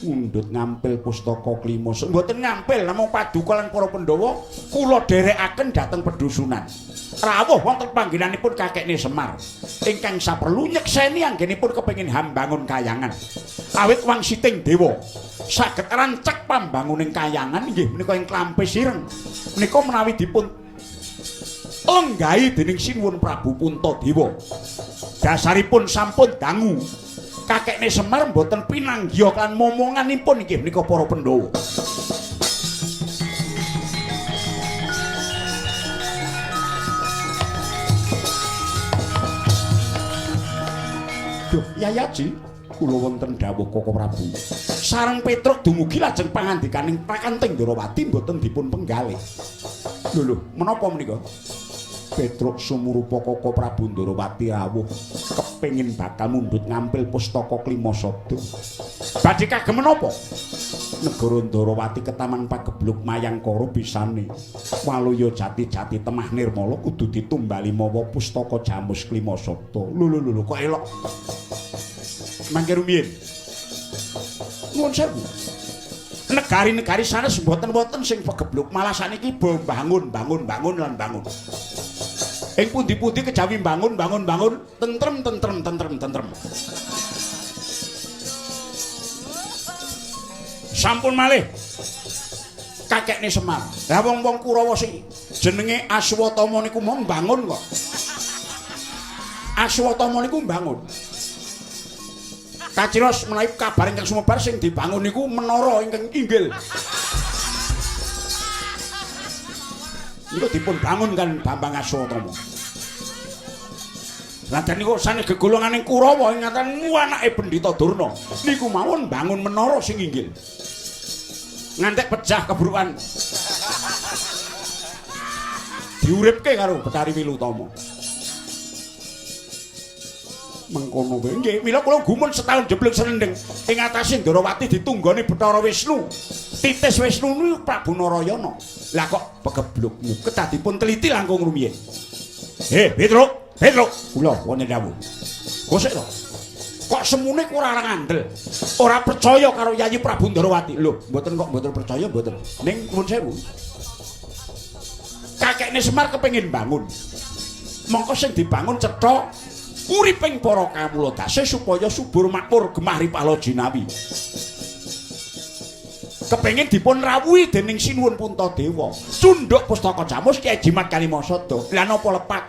ngundhut ngampil pustaka klima. Mboten ngampil namung Paduka lan para Pandhawa kula dherekaken dhateng pedusunan. Rawuh wonten panggenanipun kakekne Semar. Ingkang saperlu nyekseni anggenipun kepengin hambangun kayangan. Awit wangsiting dewa saged rancak pambanguning kayangan nggih menika ing Klampis Ireng. Menika menawi dipun lenggahi dening Sinuwun Prabu Puntadewa. Dasaripun sampun dangu. Kakekne Semar mboten pinanggih kan momonganipun nggih menika para Pandhawa. Duh, Yayaji, kula wonten dawuh Koko Prabu. Sareng Petruk dumugi lajeng pangandikaning Prakanting Ndrawati mboten dipun penggalih. Lho, menapa menika? Petruk sumurupa Koko Prabu Ndrawati rawuh kepengin bakal mundhut ngampil pustaka Klimasada. Badhe kagem menapa? Negara Ndarawati ketaman pagebluk Mayangkara bisane Waluya jati-jati temah nirmala kudu ditumbali mawa pustaka Jamus Klimasada. Lho kok elok. Mangke rumiyin. Nuwun sewu. Negari-negari sanes mboten-mboten sing pagebluk malah saniki bangun. Ing pundi-pundi kejawi bangun, tentrem. Sampun malih kakekne Semar. Lah wong-wong Kurawa sing jenenge Aswatama niku mong bangun kok. Aswatama niku bangun. Kaciros menawi kabar ingkang sumebar sing dibangun niku menara ingkang inggil. Niku dipun bangun kan Bambang Aswatama. Ladan niku sanes gegolonganing Kurawa ingkang anake Bendita Durna niku mawon bangun menara sing inggil. Ngantek pejah keburukan diuripke karo Betari Wilutama. Mengkono wae nggih, mila kula gumun setahun jeblek senendeng ing atase Ndarawati ditunggoni Bathara Wisnu. Titis Wisnu niku Prabu Narayana. Lah kok pegeblukmu kedadipun teliti langkung rumiyin. Petruk, kula wonten dawuh. Kosek to. Kok semune ora ngandel. Ora percaya karo Yayi Prabu Ndarawati. Lho, mboten percaya mboten. Ning nuwun sewu. Kakekne Semar kepengin bangun. Mongko sing dibangun cetha uriping para kawula dase supaya subur makmur gemah ripala jinawi. Kepengin dipun rawuhi dening Sinuwun Puntadewa. Sunduk pustaka Jamus Kyai Jimat Kalimasada. Lah napa lepat?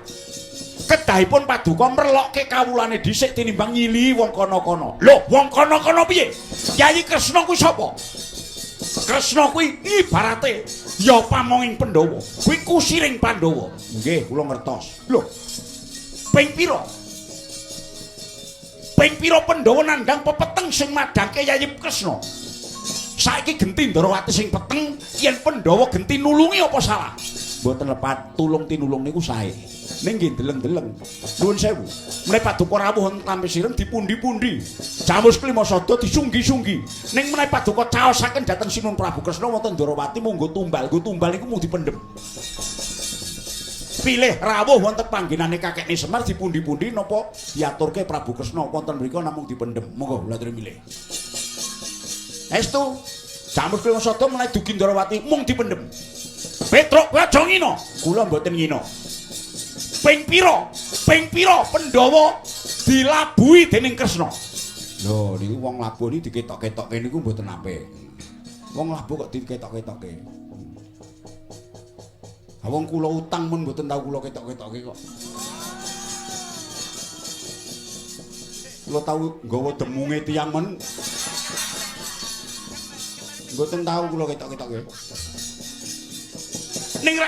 Kedahipun paduka merlokke kawulane dhisik tinimbang nyili wong kono-kono. Lho, wong kono-kono piye? Yayi Kresna kuwi sapa? Kresna kuwi ibarate ya pamonging Pandhawa. Kuwi kusiring Pandhawa. Nggih, kula ngertos. Lho. Ping pira? Ping pira Pandhawa nandhang pepeteng sing madhangke Yayi Kresna? Saiki genti Ndarawati sing peteng, yen Pandhawa genti nulungi apa salah? Mboten lepat tulung tinulung niku sae. Ning nggih deleng-deleng. Nuwun sewu. Menawi paduka rawuh wonten Tampi Sirem dipundi-pundi. Jamus Klimasada disunggi-sunggi. Ning menawi paduka caosaken dhateng Sinuwun Prabu Kresna wonten Ndarawati munggo tumbal. Nggo tumbal niku mung dipendhem. Pilih rawuh wonten panggenane kakekne Semar dipundi-pundi napa diaturke Prabu Kresna wonten mriku namung dipendhem. Monggo kula aturi milih. Estu Jamus Klimasada menawi dugi Ndarawati mung dipendhem. Petruk kowe aja ngino. Kula mboten ngino. Ping pira Pandhawa dilabuhi dening Kresna. Lho niku wong labuh niki diketok-ketokke niku mboten apik. Wong labuh kok diketok-ketokke. Ha wong kula utang mun mboten tau kula ketok-ketokke kok. Kula tau nggawa demunge tiyang men. Mboten tau kula ketok-ketokke. Ning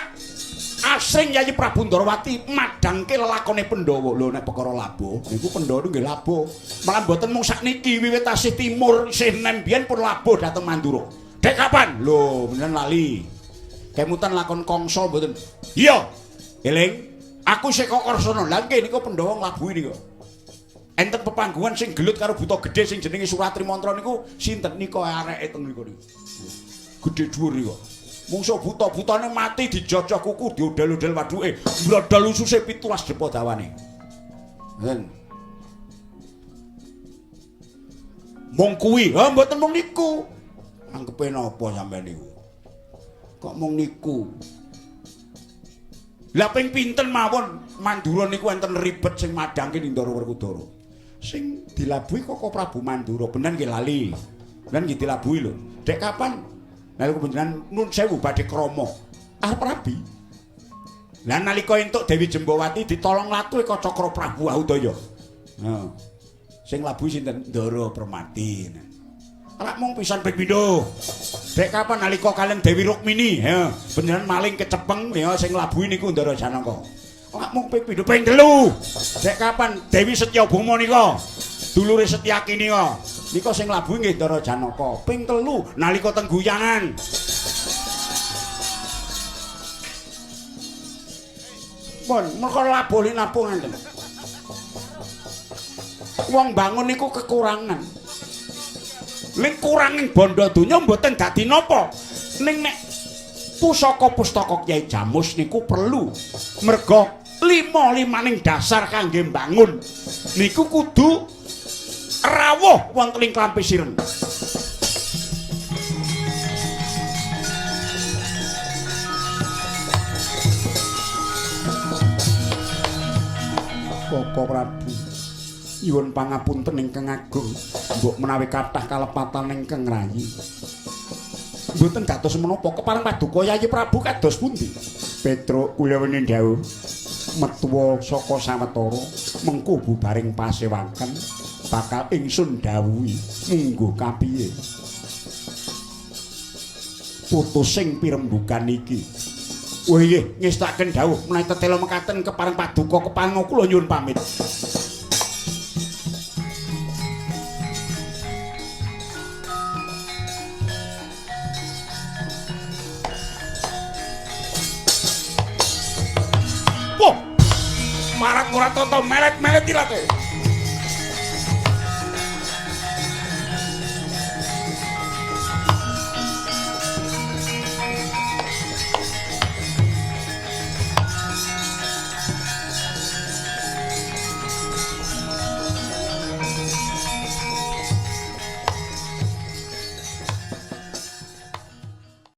asring Yayi Prabu Ndarawati madhangke lelakone Pandhawa. Lho nek perkara labuh niku Pandhawa nggih labuh. Malah mboten mung sakniki wiwit tasih timur senen biyen pun labuh dhateng Mandura. Dek kapan? Lho menen lali. Kemutan lakon Kangsa mboten. Iya. Eling, aku sik kok Karsana. Lah nggih niku Pandhawa nglabuhi niku. Enten pepanggungan sing gelut karo buta gedhe sing jenenge Suratri Mantra niku sinten nika areke teng niku. Gedhe dhuwur niku. Mungsuh buta-butane mati dijojok kuku diodel-odel waduke mbrodol ususe 17 depa dawane. Ngoten. Mung kuwi, ha mboten mung niku. Anggepe napa sampean niku? Kok mung niku? Lah ping pinten mawon Mandura niku enten ribet sing madhangke Nindara Werkudara. Sing dilabuhi kok Prabu Mandura bener nggih lali. Bener nggih dilabuhi lho. Dek kapan? Nalika panjenengan nun sewu badhe krama arep rabi. Lah nalika entuk Dewi Jembawati ditolong latuhe Kacakra Prabu Ahudaya. Nah. Sing labuhi sinten? Ndara Permati. Ora mung pisan ping pindho. Dek kapan nalika kalian Dewi Rukmini, ya, panjenengan maling kecepeng ya sing labuhi niku Ndara Janaka. Ora mung ping pindho, ping 3. Dek kapan Dewi Setyabama nika? Dulure Setyaki nika. Nika sing labuhi nggih Ndara Janaka. Ping 3 nalika teng guyangan. Pun mergo labuh napa ngenten. wong bangun niku kekurangan. Ning kuranging bondo donya mboten dadi napa. Ning nek pusaka-pustaka Kyai Jamus niku perlu. Merga lima-limaning dasar kangge mbangun niku kudu rawuh wonten ing klampi sireng. Koko Prabu nyuwun pangapunten ingkang agung, mbok menawi kathah kalepatan ingkang rayi. Mboten dados menapa kepareng paduka Yayi Prabu kados pundi? Petruk kula wenen dawuh metuwa saka sawetara mengko bubaring pasewaken bakal ingsun dawuhi munggo kapiye. Putusing pirembugan iki. Wah nggih, ngestaken dawuh menawi tetela mekaten kepareng paduka kepareng kula nyuwun pamit. Wah, marak ora tata melet-melet ilate.